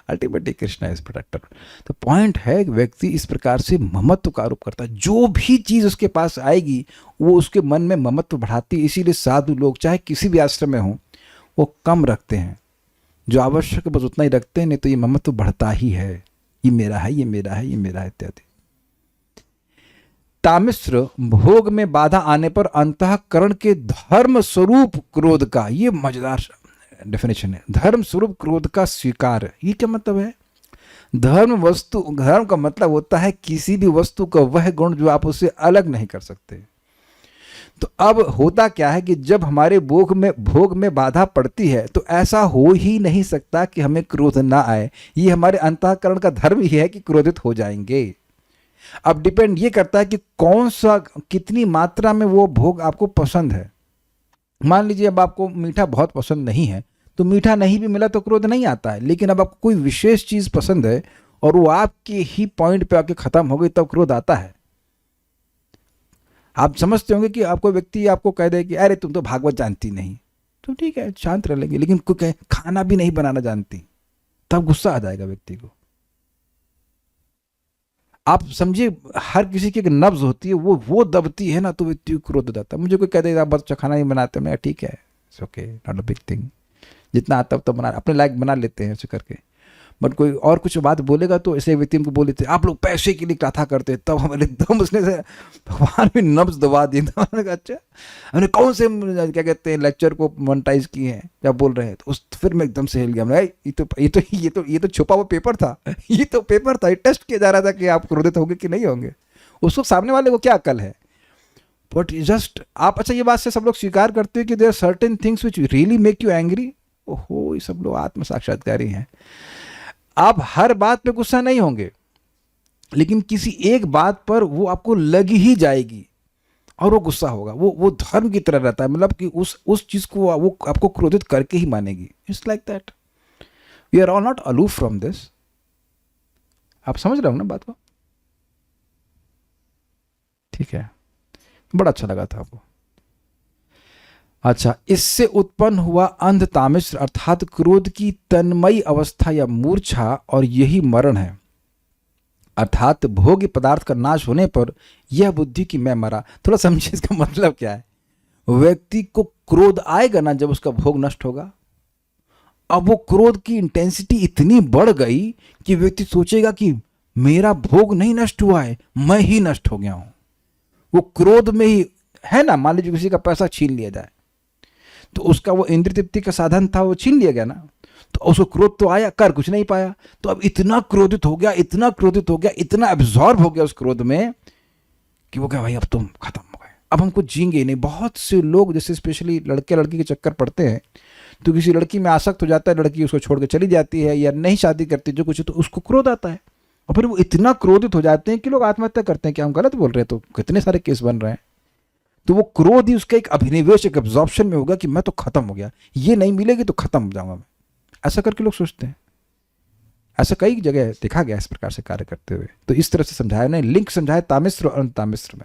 Ultimately Krishna is protector. तो पॉइंट है, व्यक्ति इस प्रकार से ममत्व का आरोप करता है। जो भी चीज उसके पास आएगी वो उसके मन में ममत्व बढ़ाती है। इसीलिए साधु लोग चाहे किसी भी आश्रम में हो, वो कम रखते हैं, जो आवश्यक बस उतना ही रखते हैं, नहीं तो ये ममत्व बढ़ता ही है। ये मेरा है, ये मेरा है, ये मेरा है इत्यादि। तामिश्र भोग में बाधा आने पर अंतःकरण के धर्म स्वरूप क्रोध का, ये मजेदार डेफिनेशन है। धर्म स्वरूप क्रोध का स्वीकार, ये क्या मतलब है? धर्म का मतलब होता है किसी भी वस्तु का वह गुण जो आप उससे अलग नहीं कर सकते। तो अब होता क्या है कि जब हमारे भोग में बाधा पड़ती है, तो ऐसा हो ही नहीं सकता कि हमें क्रोध ना आए। ये हमारे अंतःकरण का धर्म ही है कि क्रोधित हो जाएंगे। अब डिपेंड ये करता है कि कौन सा, कितनी मात्रा में वो भोग आपको पसंद है। मान लीजिए अब आपको मीठा बहुत पसंद नहीं है, तो मीठा नहीं भी मिला तो क्रोध नहीं आता है। लेकिन अब आपको कोई विशेष चीज पसंद है और वो आपके ही पॉइंट पे आके खत्म हो गई, तब क्रोध आता है। आप समझते होंगे कि आपको व्यक्ति आपको कह दे कि अरे तुम तो भागवत जानती नहीं, तो ठीक है शांत रह लेंगे। लेकिन कोई कहे खाना भी नहीं बनाना जानती, तब गुस्सा आ जाएगा व्यक्ति को। आप समझिए, हर किसी की एक नब्ज होती है, वो दबती है ना, तो व्यक्ति को क्रोध हो जाता है। मुझे कोई कह दे आप बहुत अच्छा खाना नहीं बनाते, मैं ठीक है, it's okay, not a big thing, जितना आता है तो बना, अपने लायक बना लेते हैं ऐसे करके। बट कोई और कुछ बात बोलेगा तो ऐसे व्यक्ति हमको बोले थे आप लोग पैसे के लिए कथा करते, तब हमारे एकदम उसने से भगवान में नब्ज दबा दिया था। मैंने कहा अच्छा हमने कौन से क्या कहते हैं लेक्चर को मोनेटाइज किए हैं क्या बोल रहे हैं, तो उस फिर मैं एकदम से हिल गया। मैं ये तो छुपा हुआ पेपर था, ये तो पेपर था, ये टेस्ट किया जा रहा था कि आप क्रोधित होंगे कि नहीं होंगे। उसको सामने वाले को क्या अकल है, बट जस्ट आप अच्छा ये बात से सब लोग स्वीकार करते हो कि there are certain things which really make you angry. ओहो, ये सब लोग आत्म साक्षात्कारी हैं। आप हर बात पे गुस्सा नहीं होंगे, लेकिन किसी एक बात पर वो आपको लगी ही जाएगी और वो गुस्सा होगा। वो धर्म की तरह रहता है, मतलब कि उस चीज को वो आपको क्रोधित करके ही मानेगी। It's like that, we are all not aloof from this. आप समझ रहे हो ना बात को? ठीक है, बड़ा अच्छा लगा था आपको। अच्छा, इससे उत्पन्न हुआ अंध तामिश्र अर्थात क्रोध की तन्मयी अवस्था या मूर्छा, और यही मरण है। अर्थात भोग्य पदार्थ का नाश होने पर यह बुद्धि कि मैं मरा। थोड़ा समझिए इसका मतलब क्या है। व्यक्ति को क्रोध आएगा ना जब उसका भोग नष्ट होगा। अब वो क्रोध की इंटेंसिटी इतनी बढ़ गई कि व्यक्ति सोचेगा कि मेरा भोग नहीं नष्ट हुआ है, मैं ही नष्ट हो गया हूं। वो क्रोध में ही है ना, मान लीजिए किसी का पैसा छीन लिया जाए तो उसका वो इंद्रिय तृप्ति का साधन था, वो छीन लिया गया ना, तो उसको क्रोध तो आया, कर कुछ नहीं पाया, तो अब इतना क्रोधित हो गया, इतना क्रोधित हो गया, इतना एब्जॉर्ब हो गया उस क्रोध में कि वो क्या भाई अब तुम खत्म हो गए, अब हमको जीएंगे ही नहीं। बहुत से लोग जैसे स्पेशली लड़के लड़की के चक्कर पड़ते हैं तो किसी लड़की में आसक्त हो जाता है, लड़की उसको छोड़ के चली जाती है या नहीं शादी करती जो कुछ, तो उसको क्रोध आता है और फिर वो इतना क्रोधित हो जाते हैं कि लोग आत्महत्या करते हैं। क्या हम गलत बोल रहे हैं? तो कितने सारे केस बन रहे हैं। तो वो क्रोध ही उसका एक अभिनिवेश, एक एब्जॉर्प्शन में होगा कि मैं तो खत्म हो गया, ये नहीं मिलेगी तो खत्म हो जाऊंगा मैं। ऐसा करके लोग सोचते हैं। ऐसा कई जगह देखा गया इस प्रकार से कार्य करते हुए। तो इस तरह से समझाया नहीं, लिंक समझाया तामिश्र और अंतामिश्र में।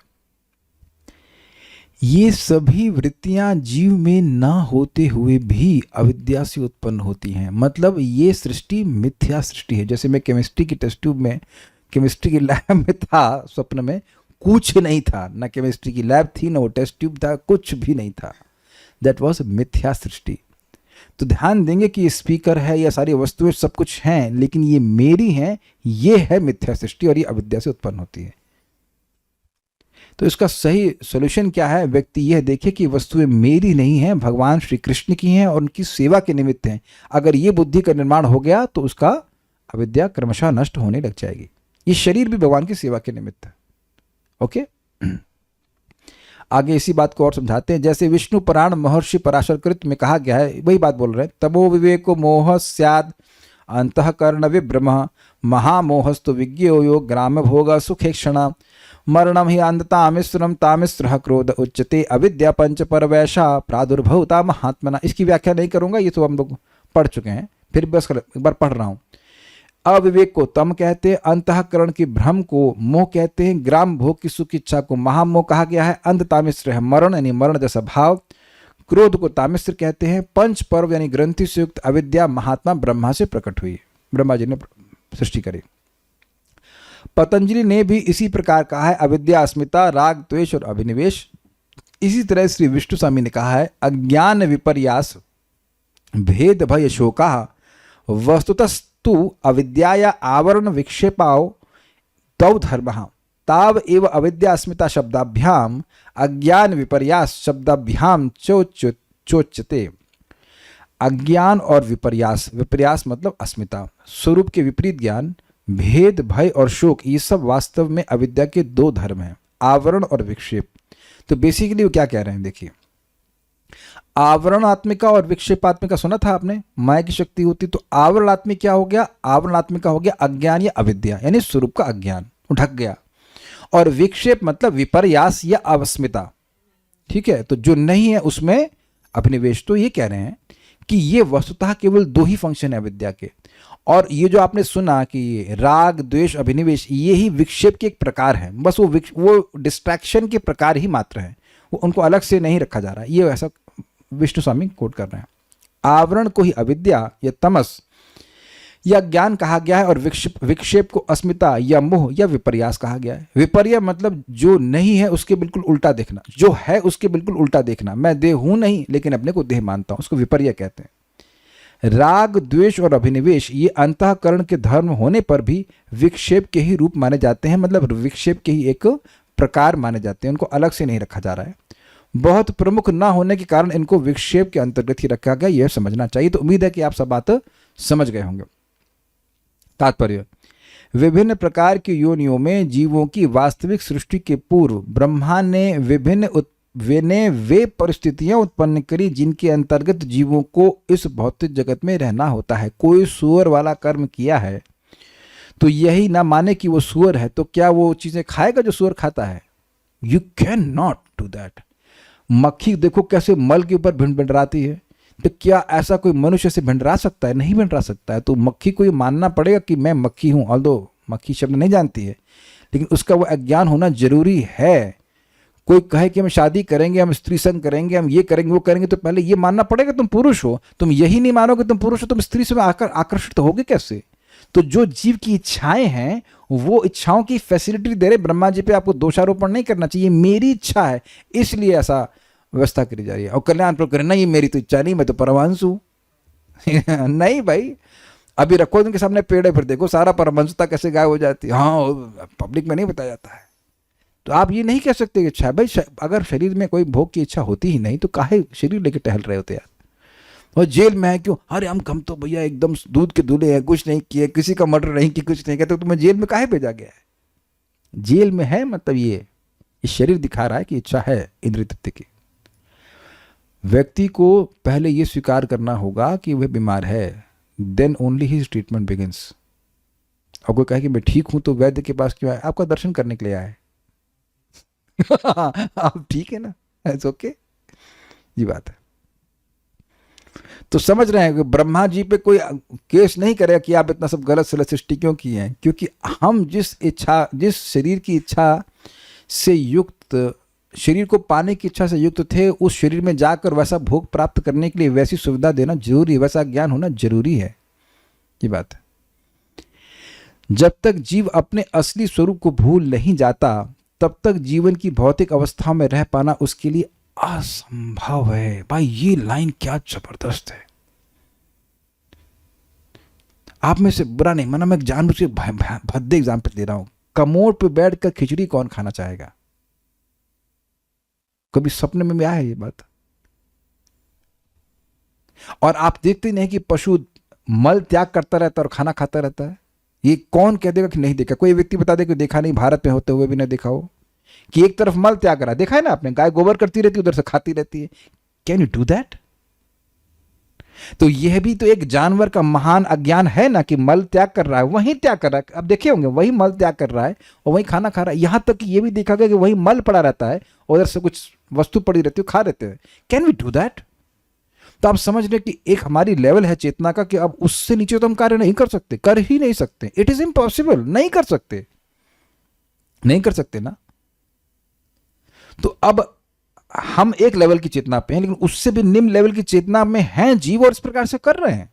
ये सभी वृत्तियां जीव में ना होते हुए भी अविद्या से उत्पन्न होती हैं। मतलब ये सृष्टि मिथ्या सृष्टि है। जैसे मैं केमिस्ट्री की टेस्ट ट्यूब में, केमिस्ट्री की लैब में था, स्वप्न में कुछ नहीं था, ना केमिस्ट्री की लैब थी, ना वो टेस्ट ट्यूब था, कुछ भी नहीं था। दैट वॉज मिथ्या सृष्टि। तो ध्यान देंगे कि ये स्पीकर है, या सारी वस्तुएं सब कुछ हैं, लेकिन ये मेरी हैं, ये है मिथ्या सृष्टि और ये अविद्या से उत्पन्न होती है। तो इसका सही सॉल्यूशन क्या है? व्यक्ति यह देखे कि वस्तुएं मेरी नहीं हैं, भगवान श्री कृष्ण की हैं और उनकी सेवा के निमित्त हैं। अगर ये बुद्धि का निर्माण हो गया तो उसका अविद्या क्रमशः नष्ट होने लग जाएगी। ये शरीर भी भगवान की सेवा के निमित्त है। ओके, आगे इसी बात को और समझाते हैं। जैसे विष्णु पुराण महर्षि पराशर कृत में कहा गया है, वही बात बोल रहे हैं। तमो विवेको मोह स्याद अंतःकरण विभ्रम महामोहस्तु विज्ञो योग ग्राम भोग सुखेक्षण मरणम ही अंधतामिश्रम तामिश्र क्रोध उच्यते अविद्या पंच परवैशा प्रादुर्भवता महात्मना। इसकी व्याख्या नहीं करूंगा, ये तो हम लोग पढ़ चुके हैं, फिर बस एक बार पढ़ रहा हूं। अविवेक को तम कहते हैं, अंतःकरण की भ्रम को मोह कहते हैं, ग्राम भोग की सुख इच्छा को महामोह कहा गया है, अंध तामिश्र है मरण यानी मरण जैसा भाव, क्रोध को तामिश्र कहते हैं, पंच पर्व यानी ग्रंथि से युक्त अविद्या महात्मा ब्रह्मा से प्रकट हुई, ब्रह्मा जी ने सृष्टि करी। पतंजलि ने भी इसी प्रकार कहा है, अविद्या अस्मिता राग द्वेष और अभिनिवेश। इसी तरह श्री विष्णु स्वामी ने कहा है, अज्ञान विपर्यास भेद भय शोका वस्तुतस्तु अविद्याया आवरण विक्षेपाओ तौ धर्म ताव एव अविद्या अस्मिता शब्दाभ्याम अज्ञान विपर्यास शब्दाभ्याम चोच्यते। अज्ञान और विपर्यास, विपर्यास मतलब अस्मिता, स्वरूप के विपरीत ज्ञान, भेद भय और शोक, ये सब वास्तव में अविद्या के दो धर्म हैं, आवरण और विक्षेप। तो बेसिकली वो क्या कह रहे हैं, देखिए, आवरणात्मिका और विक्षेपात्मिका सुना था आपने, माया की शक्ति होती। तो आवरणात्मिक क्या हो गया? आवरणात्मिका हो गया अज्ञान या अविद्या, यानी स्वरूप का अज्ञान ढक गया। और विक्षेप मतलब विपर्यास या अवस्मिता। ठीक है, तो जो नहीं है उसमें अभिनिवेश। तो ये कह रहे हैं कि ये वस्तुतः केवल दो ही फंक्शन है अविद्या के। और ये जो आपने सुना कि राग द्वेष अभिनिवेश, ये ही विक्षेप के एक प्रकार है, बस वो डिस्ट्रैक्शन के प्रकार ही मात्र है, वो उनको अलग से नहीं रखा जा रहा है। ये ऐसा विष्णु स्वामी कोट कर रहे हैं। आवरण को ही अविद्या या तमस या ज्ञान कहा गया है, और विक्षेप को अस्मिता या मोह या विपर्यास कहा गया है। विपर्य मतलब जो नहीं है उसके बिल्कुल उल्टा देखना, जो है उसके बिल्कुल उल्टा देखना। मैं देह हूं नहीं लेकिन अपने को देह मानता हूं, उसको विपर्य कहते हैं। राग, द्वेष और अभिनिवेश ये अंतःकरण के धर्म होने पर भी विक्षेप के ही रूप माने जाते हैं, मतलब विक्षेप के ही एक प्रकार माने जाते हैं, उनको अलग से नहीं रखा जा रहा है। बहुत प्रमुख ना होने के कारण इनको विक्षेप के अंतर्गत ही रखा गया, यह समझना चाहिए। तो उम्मीद है कि आप सब बात समझ गए होंगे। तात्पर्य, विभिन्न प्रकार की योनियों में जीवों की वास्तविक सृष्टि के पूर्व ब्रह्मा ने वे परिस्थितियां उत्पन्न करी जिनके अंतर्गत जीवों को इस भौतिक जगत में रहना होता है। कोई सुअर वाला कर्म किया है तो यही ना माने कि वो सुअर है, तो क्या वो चीजें खाएगा जो सुअर खाता है? You can not do that. मक्खी देखो कैसे मल के ऊपर भिंडराती है, तो क्या ऐसा कोई मनुष्य से भिंडरा सकता है? नहीं भिंडरा सकता है। तो मक्खी को ये मानना पड़ेगा कि मैं मक्खी हूं, ऑल्दो मक्खी शब्द नहीं जानती है, लेकिन उसका वो अज्ञान होना जरूरी है। कोई कहे कि हम शादी करेंगे, हम स्त्री संग करेंगे, हम ये करेंगे वो करेंगे, तो पहले ये मानना पड़ेगा तुम पुरुष हो। तुम यही नहीं मानोगे तुम पुरुष हो, तुम स्त्री से आकर्षित होगे कैसे? तो जो जीव की इच्छाएं हैं वो इच्छाओं की फैसिलिटी दे रहे। ब्रह्मा जी पे आपको दोषारोपण नहीं करना चाहिए, मेरी इच्छा है इसलिए ऐसा व्यवस्था करी जा रही है। और कल्याण पर करें, नहीं मेरी तो इच्छा नहीं, मैं तो परमहंस हूं। नहीं भाई, अभी रखो उनके सामने पेड़ है, फिर देखो सारा परमहंसता कैसे गायब हो जाती है। हाँ, पब्लिक में नहीं बताया जाता है। तो आप ये नहीं कह सकते कि इच्छा भाई, अगर शरीर में कोई भोग की इच्छा होती ही नहीं तो काहे शरीर लेके टहल रहे होते यार? और जेल में है क्यों? अरे हम तो भैया एकदम दूध के दूल्हे हैं, कुछ नहीं किए, किसी का मर्डर नहीं किया, कुछ नहीं किया, तो तुम्हें जेल में काहे भेजा गया है? जेल में है मतलब ये शरीर दिखा रहा है कि इच्छा है इंद्रिय तृप्ति की। व्यक्ति को पहले ये स्वीकार करना होगा कि वह बीमार है, then only his treatment begins. और कोई कहे कि मैं ठीक हूं तो वैद्य के पास क्यों आए? आपका दर्शन करने के लिए आए। आप ठीक है ना, इट्स ओके, ये बात है। तो समझ रहे हैं कि ब्रह्मा जी पे कोई केस नहीं करेगा कि आप इतना सब गलत सलत सृष्टि क्यों किए हैं, क्योंकि हम जिस शरीर की इच्छा से युक्त, शरीर को पाने की इच्छा से युक्त थे, उस शरीर में जाकर वैसा भोग प्राप्त करने के लिए वैसी सुविधा देना जरूरी है, वैसा ज्ञान होना जरूरी है, ये बात है। जब तक जीव अपने असली स्वरूप को भूल नहीं जाता तब तक जीवन की भौतिक अवस्था में रह पाना उसके लिए असंभव है। भाई ये लाइन क्या जबरदस्त है। आप में से बुरा नहीं माना, मैं जानबूझ के भद्दे एग्जाम्पल दे रहा हूं। कमोड पे बैठकर खिचड़ी कौन खाना चाहेगा? कभी सपने में भी आया ये बात? और आप देखते नहीं कि पशु मल त्याग करता रहता है और खाना खाता रहता है? ये कौन कह देगा कि नहीं देखा? कोई व्यक्ति बता दे कि देखा नहीं, भारत में होते हुए भी नहीं देखा हो कि एक तरफ मल त्याग रहा है। देखा है ना आपने, गाय गोबर करती रहती है, उधर से खाती रहती है। Can you do that? तो यह भी तो एक जानवर का महान अज्ञान है ना, कि मल त्याग कर रहा है, वहीं त्याग कर रहा है। अब देखे होंगे वही मल त्याग कर रहा है और वहीं खाना खा रहा है। यहां तक कि यह भी देखा गया कि वही मल पड़ा रहता है और उधर से कुछ वस्तु पड़ी रहती है, खा रहते हैं। Can we do that? तो आप समझ रहे कि एक हमारी लेवल है चेतना का कि अब उससे नीचे तो हम कार्य नहीं कर सकते, कर ही नहीं सकते। इट इज इम्पॉसिबल, नहीं कर सकते, नहीं कर सकते ना। तो अब हम एक लेवल की चेतना पे हैं, लेकिन उससे भी निम्न लेवल की चेतना में हैं जीव और इस प्रकार से कर रहे हैं।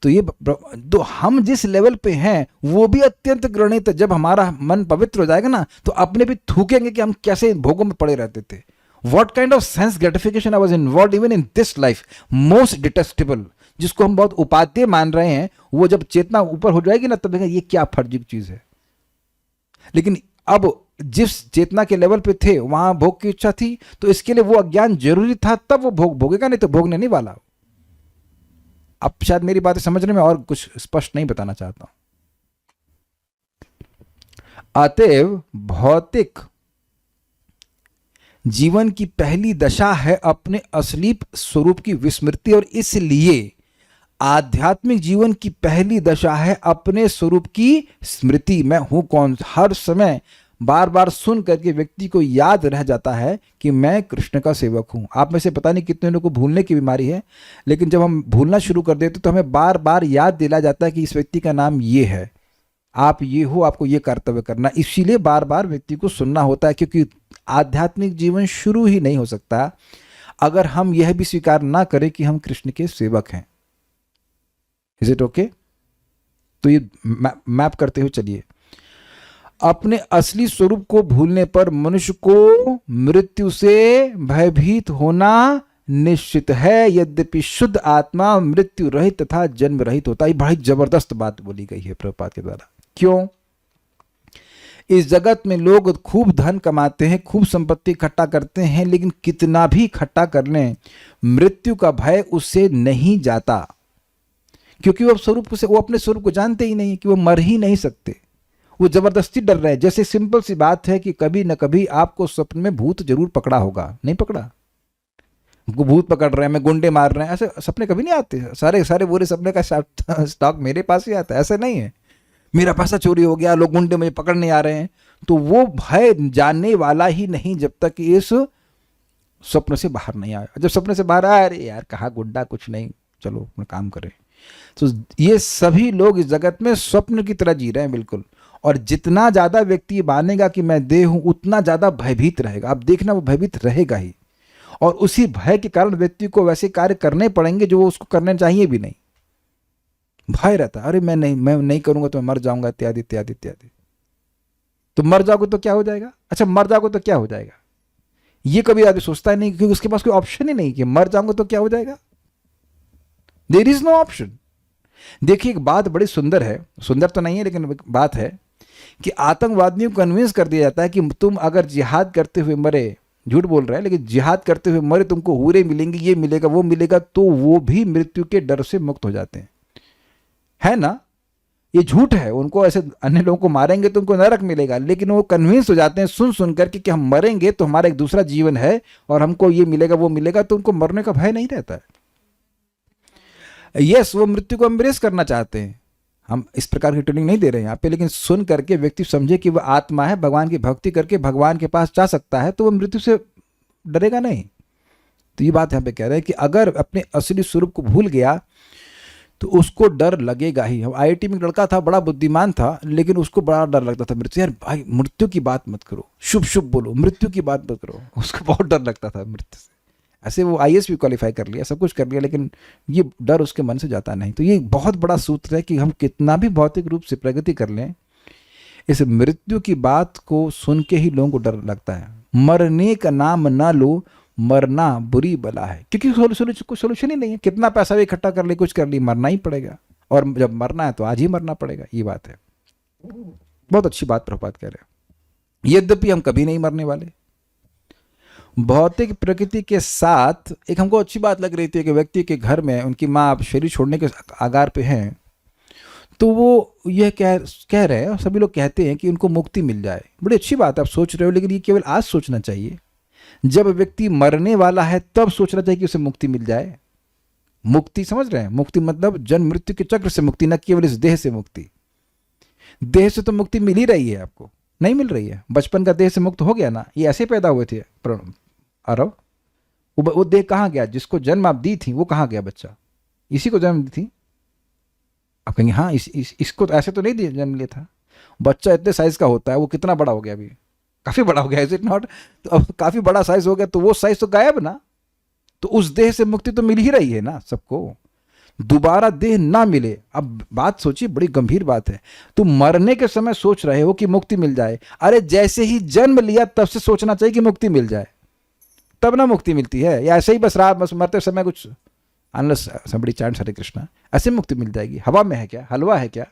तो ये तो हम जिस लेवल पे हैं वो भी अत्यंत घृणित है। जब हमारा मन पवित्र हो जाएगा ना तो अपने भी थूकेंगे कि हम कैसे भोगों में पड़े रहते थे। What kind of sense gratification I was involved even in this life, most detestable, जिसको हम बहुत उपादेय मान रहे हैं, वो जब चेतना ऊपर हो जाएगी ना तब देखेंगे ये क्या फर्जी चीज है। लेकिन अब जिस चेतना के लेवल पे थे वहां भोग की इच्छा थी, तो इसके लिए वो अज्ञान जरूरी था, तब वो भोग भोगेगा, नहीं तो भोगने नहीं वाला। अब शायद मेरी बातें समझने में और कुछ स्पष्ट नहीं बताना चाहता हूं। अतएव भौतिक जीवन की पहली दशा है अपने असली स्वरूप की विस्मृति, और इसलिए आध्यात्मिक जीवन की पहली दशा है अपने स्वरूप की स्मृति। मैं हूं कौन? हर समय बार बार सुन करके व्यक्ति को याद रह जाता है कि मैं कृष्ण का सेवक हूं। आप में से पता नहीं कितने लोगों को भूलने की बीमारी है, लेकिन जब हम भूलना शुरू कर देते तो हमें बार बार याद दिलाया जाता है कि इस व्यक्ति का नाम ये है, आप ये हो, आपको ये कर्तव्य करना। इसीलिए बार बार व्यक्ति को सुनना होता है, क्योंकि आध्यात्मिक जीवन शुरू ही नहीं हो सकता अगर हम यह भी स्वीकार ना करें कि हम कृष्ण के सेवक हैं। Is it okay? तो ये मैप करते हुए चलिए। अपने असली स्वरूप को भूलने पर मनुष्य को मृत्यु से भयभीत होना निश्चित है, यद्यपि शुद्ध आत्मा मृत्यु रहित तथा जन्म रहित होता है। बड़ी जबरदस्त बात बोली गई है प्रभुपाद के द्वारा। क्यों? इस जगत में लोग खूब धन कमाते हैं, खूब संपत्ति इकट्ठा करते हैं, लेकिन कितना भी इकट्ठा कर लें, मृत्यु का भय उससे नहीं जाता, क्योंकि वो अपने स्वरूप को जानते ही नहीं कि वो मर ही नहीं सकते। वो जबरदस्ती डर रहे हैं। जैसे सिंपल सी बात है कि कभी न कभी आपको स्वप्न में भूत जरूर पकड़ा होगा, नहीं पकड़ा? हमको भूत पकड़ रहे हैं, मैं गुंडे मार रहे हैं, ऐसे सपने कभी नहीं आते। सारे बुरे सपने का स्टॉक मेरे पास ही आता है। ऐसे नहीं है मेरा पैसा चोरी हो गया, लोग गुंडे मुझे पकड़ने आ रहे हैं। तो वो भय जानने वाला ही नहीं जब तक कि इस स्वप्न से बाहर नहीं आया। जब सपने से बाहर आया, अरे यार कहाँ गुंडा, कुछ नहीं, चलो अपना काम करें। तो ये सभी लोग इस जगत में स्वप्न की तरह जी रहे हैं बिल्कुल। और जितना ज्यादा व्यक्ति मानेगा कि मैं देह हूं, उतना ज्यादा भयभीत रहेगा। अब देखना, वो भयभीत रहेगा ही, और उसी भय के कारण व्यक्ति को वैसे कार्य करने पड़ेंगे जो वो उसको करने चाहिए भी नहीं। भय रहता है, अरे मैं नहीं करूंगा तो मैं मर जाऊंगा, इत्यादि इत्यादि इत्यादि। तो मर जाओगे तो क्या हो जाएगा? अच्छा, मर जाओगे तो क्या हो जाएगा, ये कभी आदमी सोचता ही नहीं, क्योंकि उसके पास कोई ऑप्शन ही नहीं कि मर जाऊंगा तो क्या हो जाएगा। There is no option. देखिए, एक बात बड़ी सुंदर है, सुंदर तो नहीं है लेकिन बात है कि आतंकवादियों को कन्विंस कर दिया जाता है कि तुम अगर जिहाद करते हुए मरे, झूठ बोल रहे हैं लेकिन जिहाद करते हुए मरे, तुमको हूरे मिलेंगे, ये मिलेगा, वो मिलेगा, तो वो भी मृत्यु के डर से मुक्त हो जाते हैं, है ना? ये झूठ है। उनको ऐसे अन्य लोगों को मारेंगे तो उनको नरक मिलेगा, लेकिन वो कन्विंस हो जाते हैं सुन करके कि हम मरेंगे तो हमारा एक दूसरा जीवन है और हमको ये मिलेगा, वो मिलेगा, तो उनको मरने का भय नहीं रहता है। यस, वो मृत्यु को एम्ब्रेस करना चाहते हैं। हम इस प्रकार की ट्रेनिंग नहीं दे रहे हैं यहाँ पे, लेकिन सुन करके व्यक्ति समझे कि वह आत्मा है, भगवान की भक्ति करके भगवान के पास जा सकता है, तो वह मृत्यु से डरेगा नहीं। तो ये बात यहाँ पे कह रहे हैं कि अगर अपने असली स्वरूप को भूल गया तो उसको डर लगेगा ही। हम IIT में एक लड़का था, बड़ा बुद्धिमान था, लेकिन उसको बड़ा डर लगता था मृत्यु। यार भाई, मृत्यु की बात मत करो, शुभ शुभ बोलो, मृत्यु की बात मत करो। उसको बहुत डर लगता था मृत्यु से। ऐसे वो IAS भी क्वालिफाई कर लिया, सब कुछ कर लिया, लेकिन ये डर उसके मन से जाता नहीं। तो ये बहुत बड़ा सूत्र है कि हम कितना भी भौतिक रूप से प्रगति कर लें, इस मृत्यु की बात को सुन के ही लोगों को डर लगता है। मरने का नाम ना लो, मरना बुरी बला है, क्योंकि कोई सोल्यूशन ही नहीं है। कितना पैसा भी इकट्ठा कर ले, कुछ कर ली, मरना ही पड़ेगा, और जब मरना है तो आज ही मरना पड़ेगा। ये बात है। बहुत अच्छी बात प्रभुपाद कह रहे हैं। यद्यपि हम कभी नहीं मरने वाले। भौतिक प्रकृति के साथ एक हमको अच्छी बात लग रही थी कि व्यक्ति के घर में उनकी माँ अब शरीर छोड़ने के आगार पे हैं, तो वो यह कह रहे हैं, और सभी लोग कहते हैं कि उनको मुक्ति मिल जाए। बड़ी अच्छी बात है, आप सोच रहे हो, लेकिन ये केवल आज सोचना चाहिए। जब व्यक्ति मरने वाला है तब सोचना चाहिए कि उसे मुक्ति मिल जाए। मुक्ति समझ रहे हैं? मुक्ति मतलब जन्म मृत्यु के चक्र से मुक्ति, न केवल इस देह से मुक्ति। देह से तो मुक्ति मिल ही रही है, आपको नहीं मिल रही है। बचपन का देह से मुक्त हो गया ना, ये ऐसे पैदा हुए थे अरब। वो देह कहाँ गया? जिसको जन्म आप दी थी वो कहाँ गया? बच्चा इसी को जन्म दी थी। आप कहेंगे हाँ, इसको तो ऐसे तो नहीं दिया, जन्म लिया था। बच्चा इतने साइज का होता है, वो कितना बड़ा हो गया? अभी काफी बड़ा हो गया, इज इट नॉट? तो अब काफी बड़ा साइज हो गया, तो वो साइज तो गायब ना। तो उस देह से मुक्ति तो मिल ही रही है ना सबको। दोबारा देह ना मिले, अब बात सोचिए, बड़ी गंभीर बात है। तुम मरने के समय सोच रहे हो कि मुक्ति मिल जाए, अरे जैसे ही जन्म लिया तब से सोचना चाहिए कि मुक्ति मिल जाए, तब ना मुक्ति मिलती है। या ऐसे ही बस मरते समय कुछ अनलेस समबडी चैंट्स हरे कृष्णा, ऐसे मुक्ति मिल जाएगी? हवा में है क्या? हलवा है क्या?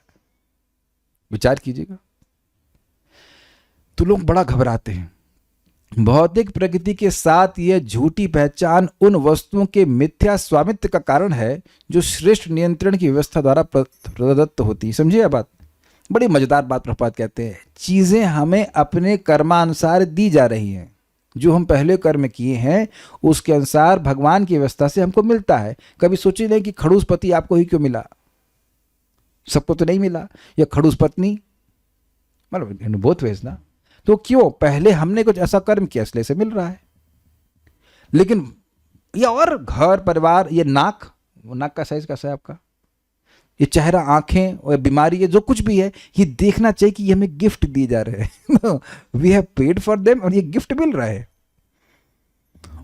विचार कीजिएगा। तो लोग बड़ा घबराते हैं। भौतिक प्रकृति के साथ यह झूठी पहचान उन वस्तुओं के मिथ्या स्वामित्व का कारण है जो श्रेष्ठ नियंत्रण की व्यवस्था द्वारा प्रदत्त होती है। समझिए यह बात, बड़ी मजेदार बात प्रभुपाद कहते हैं। चीजें हमें अपने कर्मानुसार दी जा रही हैं। जो हम पहले कर्म किए हैं उसके अनुसार भगवान की व्यवस्था से हमको मिलता है। कभी सोचिए नहीं कि खड़ूस पति आपको ही क्यों मिला, सबको तो नहीं मिला, या खड़ूस पत्नी, मतलब बोथ वेज ना। तो क्यों? पहले हमने कुछ ऐसा कर्म किया इसलिए से मिल रहा है। लेकिन ये और घर परिवार, ये नाक, वो नाक का साइज कैसा है आपका, ये चेहरा, आंखें और बीमारी, ये जो कुछ भी है, ये देखना चाहिए कि ये हमें गिफ्ट दिए जा रहे हैं। We have paid for them, और ये गिफ्ट मिल रहा है।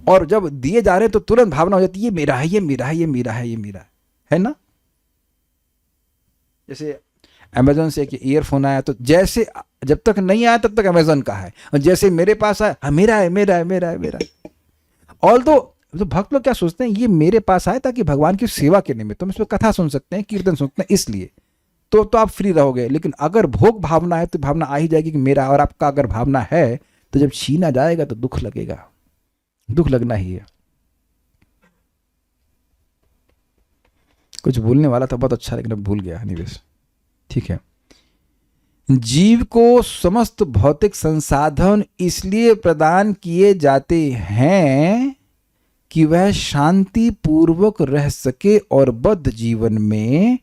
और जब दिए जा रहे हैं तो तुरंत भावना हो जाती है ये मेरा है, ये मेरा है, ये मेरा है, ये मेरा है ना। जैसे अमेजोन से एक ईयरफोन आया, तो जैसे जब तक नहीं आया तब तक अमेजोन का है, और जैसे मेरे पास आया, मेरा है, मेरा है, मेरा है, मेरा है। ऑल्दो तो भक्त लोग क्या सोचते हैं, ये मेरे पास आए ताकि भगवान की सेवा के निमित्त तुम इसमें कथा सुन सकते हैं, कीर्तन सुन सकते हैं, इसलिए तो आप फ्री रहोगे। लेकिन अगर भोग भावना है तो भावना आ ही जाएगी कि मेरा, और आपका अगर भावना है तो जब छीना जाएगा तो दुख लगेगा, दुख लगना ही है। कुछ भूलने वाला था बहुत अच्छा, लेकिन अब भूल गया। एनीवेज, ठीक है। जीव को समस्त भौतिक संसाधन इसलिए प्रदान किए जाते हैं कि वह शांति पूर्वक रह सके और बद्ध जीवन में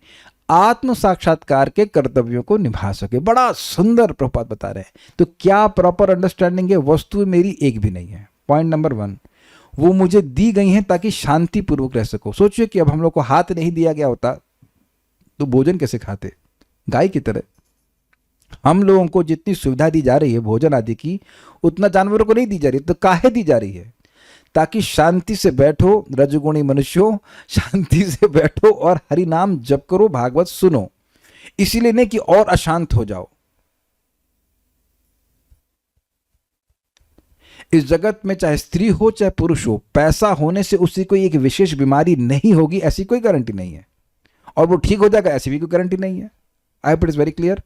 आत्म साक्षात्कार के कर्तव्यों को निभा सके। बड़ा सुंदर प्रभुपाद बता रहे हैं। तो क्या प्रॉपर अंडरस्टैंडिंग है? वस्तु मेरी एक भी नहीं है, पॉइंट नंबर 1। वो मुझे दी गई हैं ताकि शांति पूर्वक रह सको। सोचिए कि अब हम लोग को हाथ नहीं दिया गया होता तो भोजन कैसे खाते? गाय की तरह। हम लोगों को जितनी सुविधा दी जा रही है भोजन आदि की, उतना जानवरों को नहीं दी जा रही। तो काहे दी जा रही है? ताकि शांति से बैठो रजगुणी मनुष्यों, शांति से बैठो और हरि नाम जप करो, भागवत सुनो। इसीलिए नहीं कि और अशांत हो जाओ। इस जगत में चाहे स्त्री हो चाहे पुरुष हो, पैसा होने से उसकी कोई एक विशेष बीमारी नहीं होगी ऐसी कोई गारंटी नहीं है, और वो ठीक हो जाएगा ऐसी भी कोई गारंटी नहीं है। I hope it is very clear.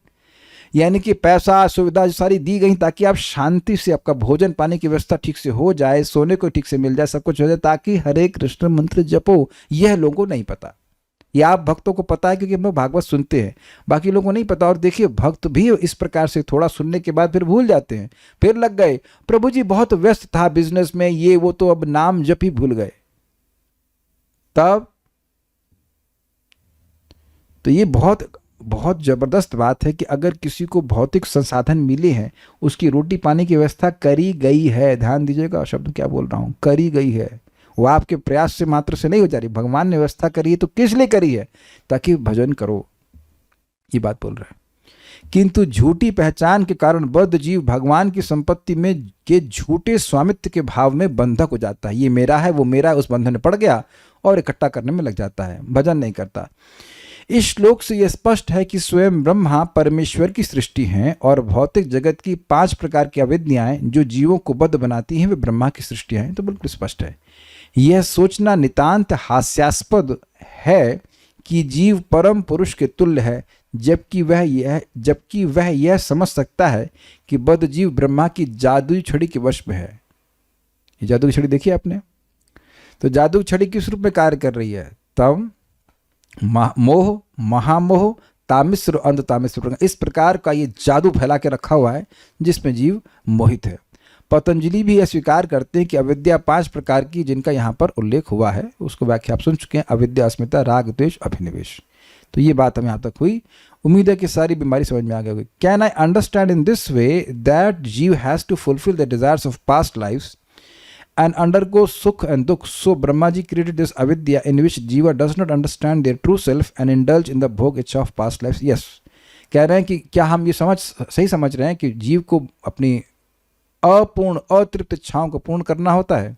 यानी कि पैसा सुविधा सारी दी गई ताकि आप शांति से, आपका भोजन पानी की व्यवस्था ठीक से हो जाए, सोने को ठीक से मिल जाए, सब कुछ हो जाए, ताकि हरे कृष्ण मंत्र जपो। यह लोगों को नहीं पता। यह आप भक्तों को पता है क्योंकि हम लोग भागवत सुनते हैं, बाकी लोगों को नहीं पता। और देखिए भक्त भी इस प्रकार से थोड़ा सुनने के बाद फिर भूल जाते हैं, फिर लग गए प्रभु जी बहुत व्यस्त था बिजनेस में, ये वो, तो अब नाम जप ही भूल गए। तब तो ये बहुत बहुत जबरदस्त बात है कि अगर किसी को भौतिक संसाधन मिले हैं, उसकी रोटी पानी की व्यवस्था करी गई है। ध्यान दीजिएगा शब्द क्या बोल रहा हूं, करी गई है। वो आपके प्रयास से मात्र से नहीं हो जा रही, भगवान ने व्यवस्था करी है। तो किस लिए करी है? ताकि भजन करो, ये बात बोल रहे हैं। किंतु झूठी पहचान के कारण बद्ध जीव भगवान की संपत्ति में के झूठे स्वामित्व के भाव में बंधक हो जाता है। ये मेरा है, वो मेरा है, उस बंधन में पड़ गया और इकट्ठा करने में लग जाता है, भजन नहीं करता। इस श्लोक से यह स्पष्ट है कि स्वयं ब्रह्मा परमेश्वर की सृष्टि हैं और भौतिक जगत की 5 प्रकार की अविद्याएं जो जीवों को बद्ध बनाती हैं वे ब्रह्मा की सृष्टियां हैं। तो बिल्कुल स्पष्ट है। यह सोचना नितांत हास्यास्पद है कि जीव परम पुरुष के तुल्य है, जबकि वह यह समझ सकता है कि बद्ध जीव ब्रह्मा की जादुई छड़ी के वश में है। ये जादू की छड़ी देखिए आपने, तो जादू की छड़ी किस रूप में कार्य कर रही है? तम, मोह, महामोह, तामिश्र, अंध तामिश्र, इस प्रकार का ये जादू फैला के रखा हुआ है जिसमें जीव मोहित है। पतंजलि भी यह स्वीकार करते हैं कि अविद्या 5 प्रकार की, जिनका यहाँ पर उल्लेख हुआ है, उसको व्याख्या आप सुन चुके हैं। अविद्या, अस्मिता, राग, द्वेष, अभिनिवेश। तो ये बात हमें यहाँ तक हुई। उम्मीद है कि सारी बीमारी समझ में आ गई होगी। Can I understand in this way that जीव has to fulfil the desires of past lifes and undergo sukh and dukh? So Brahmaji created this avidya in which jiva does not understand their true self and indulge in the bhog itcha of past lives. Yes, कह रहे हैं कि क्या हम ये सही समझ रहे हैं कि जीव को अपनी अपूर्ण अतृप्त इच्छाओं को पूर्ण करना होता है,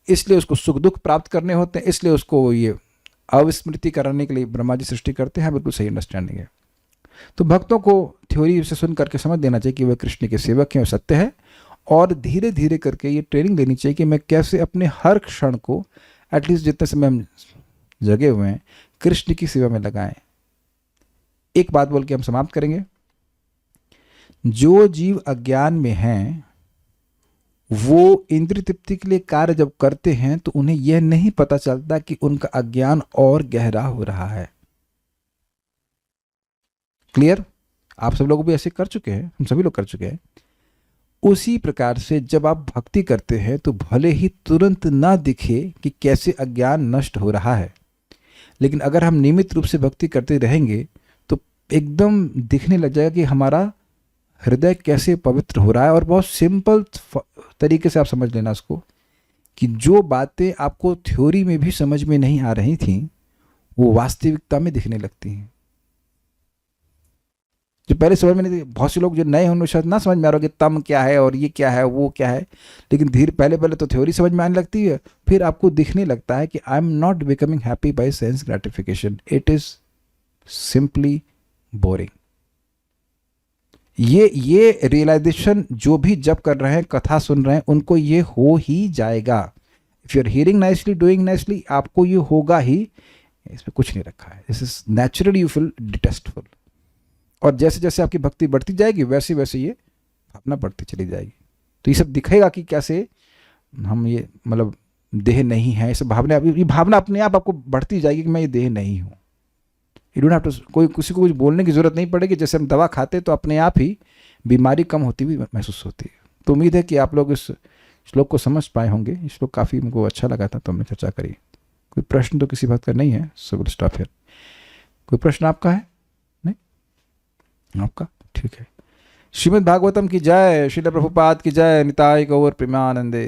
इसलिए उसको सुख दुख प्राप्त करने होते हैं, इसलिए उसको ये अविस्मृति कराने के लिए ब्रह्मा जी सृष्टि करते हैं। बिल्कुल सही अंडरस्टैंडिंग है। तो भक्तों को थ्योरी से सुन करके समझ देना चाहिए कि वह कृष्ण के सेवक हैं और सत्य है, और धीरे धीरे करके ये ट्रेनिंग लेनी चाहिए कि मैं कैसे अपने हर क्षण को, एटलीस्ट जितने समय हम जगे हुए हैं, कृष्ण की सेवा में लगाएं। एक बात बोल के हम समाप्त करेंगे। जो जीव अज्ञान में हैं वो इंद्रिय तृप्ति के लिए कार्य जब करते हैं तो उन्हें यह नहीं पता चलता कि उनका अज्ञान और गहरा हो रहा है। क्लियर? आप सब लोग भी ऐसे कर चुके हैं, हम सभी लोग कर चुके हैं। उसी प्रकार से जब आप भक्ति करते हैं तो भले ही तुरंत ना दिखे कि कैसे अज्ञान नष्ट हो रहा है, लेकिन अगर हम नियमित रूप से भक्ति करते रहेंगे तो एकदम दिखने लग जाएगा कि हमारा हृदय कैसे पवित्र हो रहा है। और बहुत सिंपल तरीके से आप समझ लेना इसको, कि जो बातें आपको थ्योरी में भी समझ में नहीं आ रही थी वो वास्तविकता में दिखने लगती हैं। जो पहले समझ में नहीं थी, बहुत से लोग जो नए हैं उन्हें शायद ना समझ में आ रहा कि तम क्या है और ये क्या है वो क्या है, लेकिन धीरे पहले तो थ्योरी समझ में आने लगती है, फिर आपको दिखने लगता है कि I am not becoming happy by sense gratification, it is simply boring. ये रियलाइजेशन जो भी जब कर रहे हैं, कथा सुन रहे हैं, उनको ये हो ही जाएगा। If you are hearing nicely, doing nicely, आपको ये होगा ही, इसमें कुछ नहीं रखा है। This is naturally you feel detestful. और जैसे जैसे आपकी भक्ति बढ़ती जाएगी वैसे वैसे ये भावना बढ़ती चली जाएगी। तो ये सब दिखेगा कि कैसे हम ये मतलब देह नहीं है, इस भावना, ये भावना अपने आप आपको बढ़ती जाएगी कि मैं ये देह नहीं हूँ। यू डोंट हैव टू, कोई किसी को कुछ बोलने की जरूरत नहीं पड़ेगी। जैसे हम दवा खाते तो अपने आप ही बीमारी कम होती हुई महसूस होती है। तो उम्मीद है कि आप लोग इस श्लोक को समझ पाए होंगे। ये श्लोक काफ़ी हमको अच्छा लगा था तो हमने चर्चा करी। कोई प्रश्न तो किसी बात का नहीं है, सो विल स्टॉप हियर। कोई प्रश्न आपका है? नहीं आपका? ठीक है। श्रीमद् भागवतम की जय, श्रील प्रभुपाद की जय, निताय गौर प्रेमानंदे।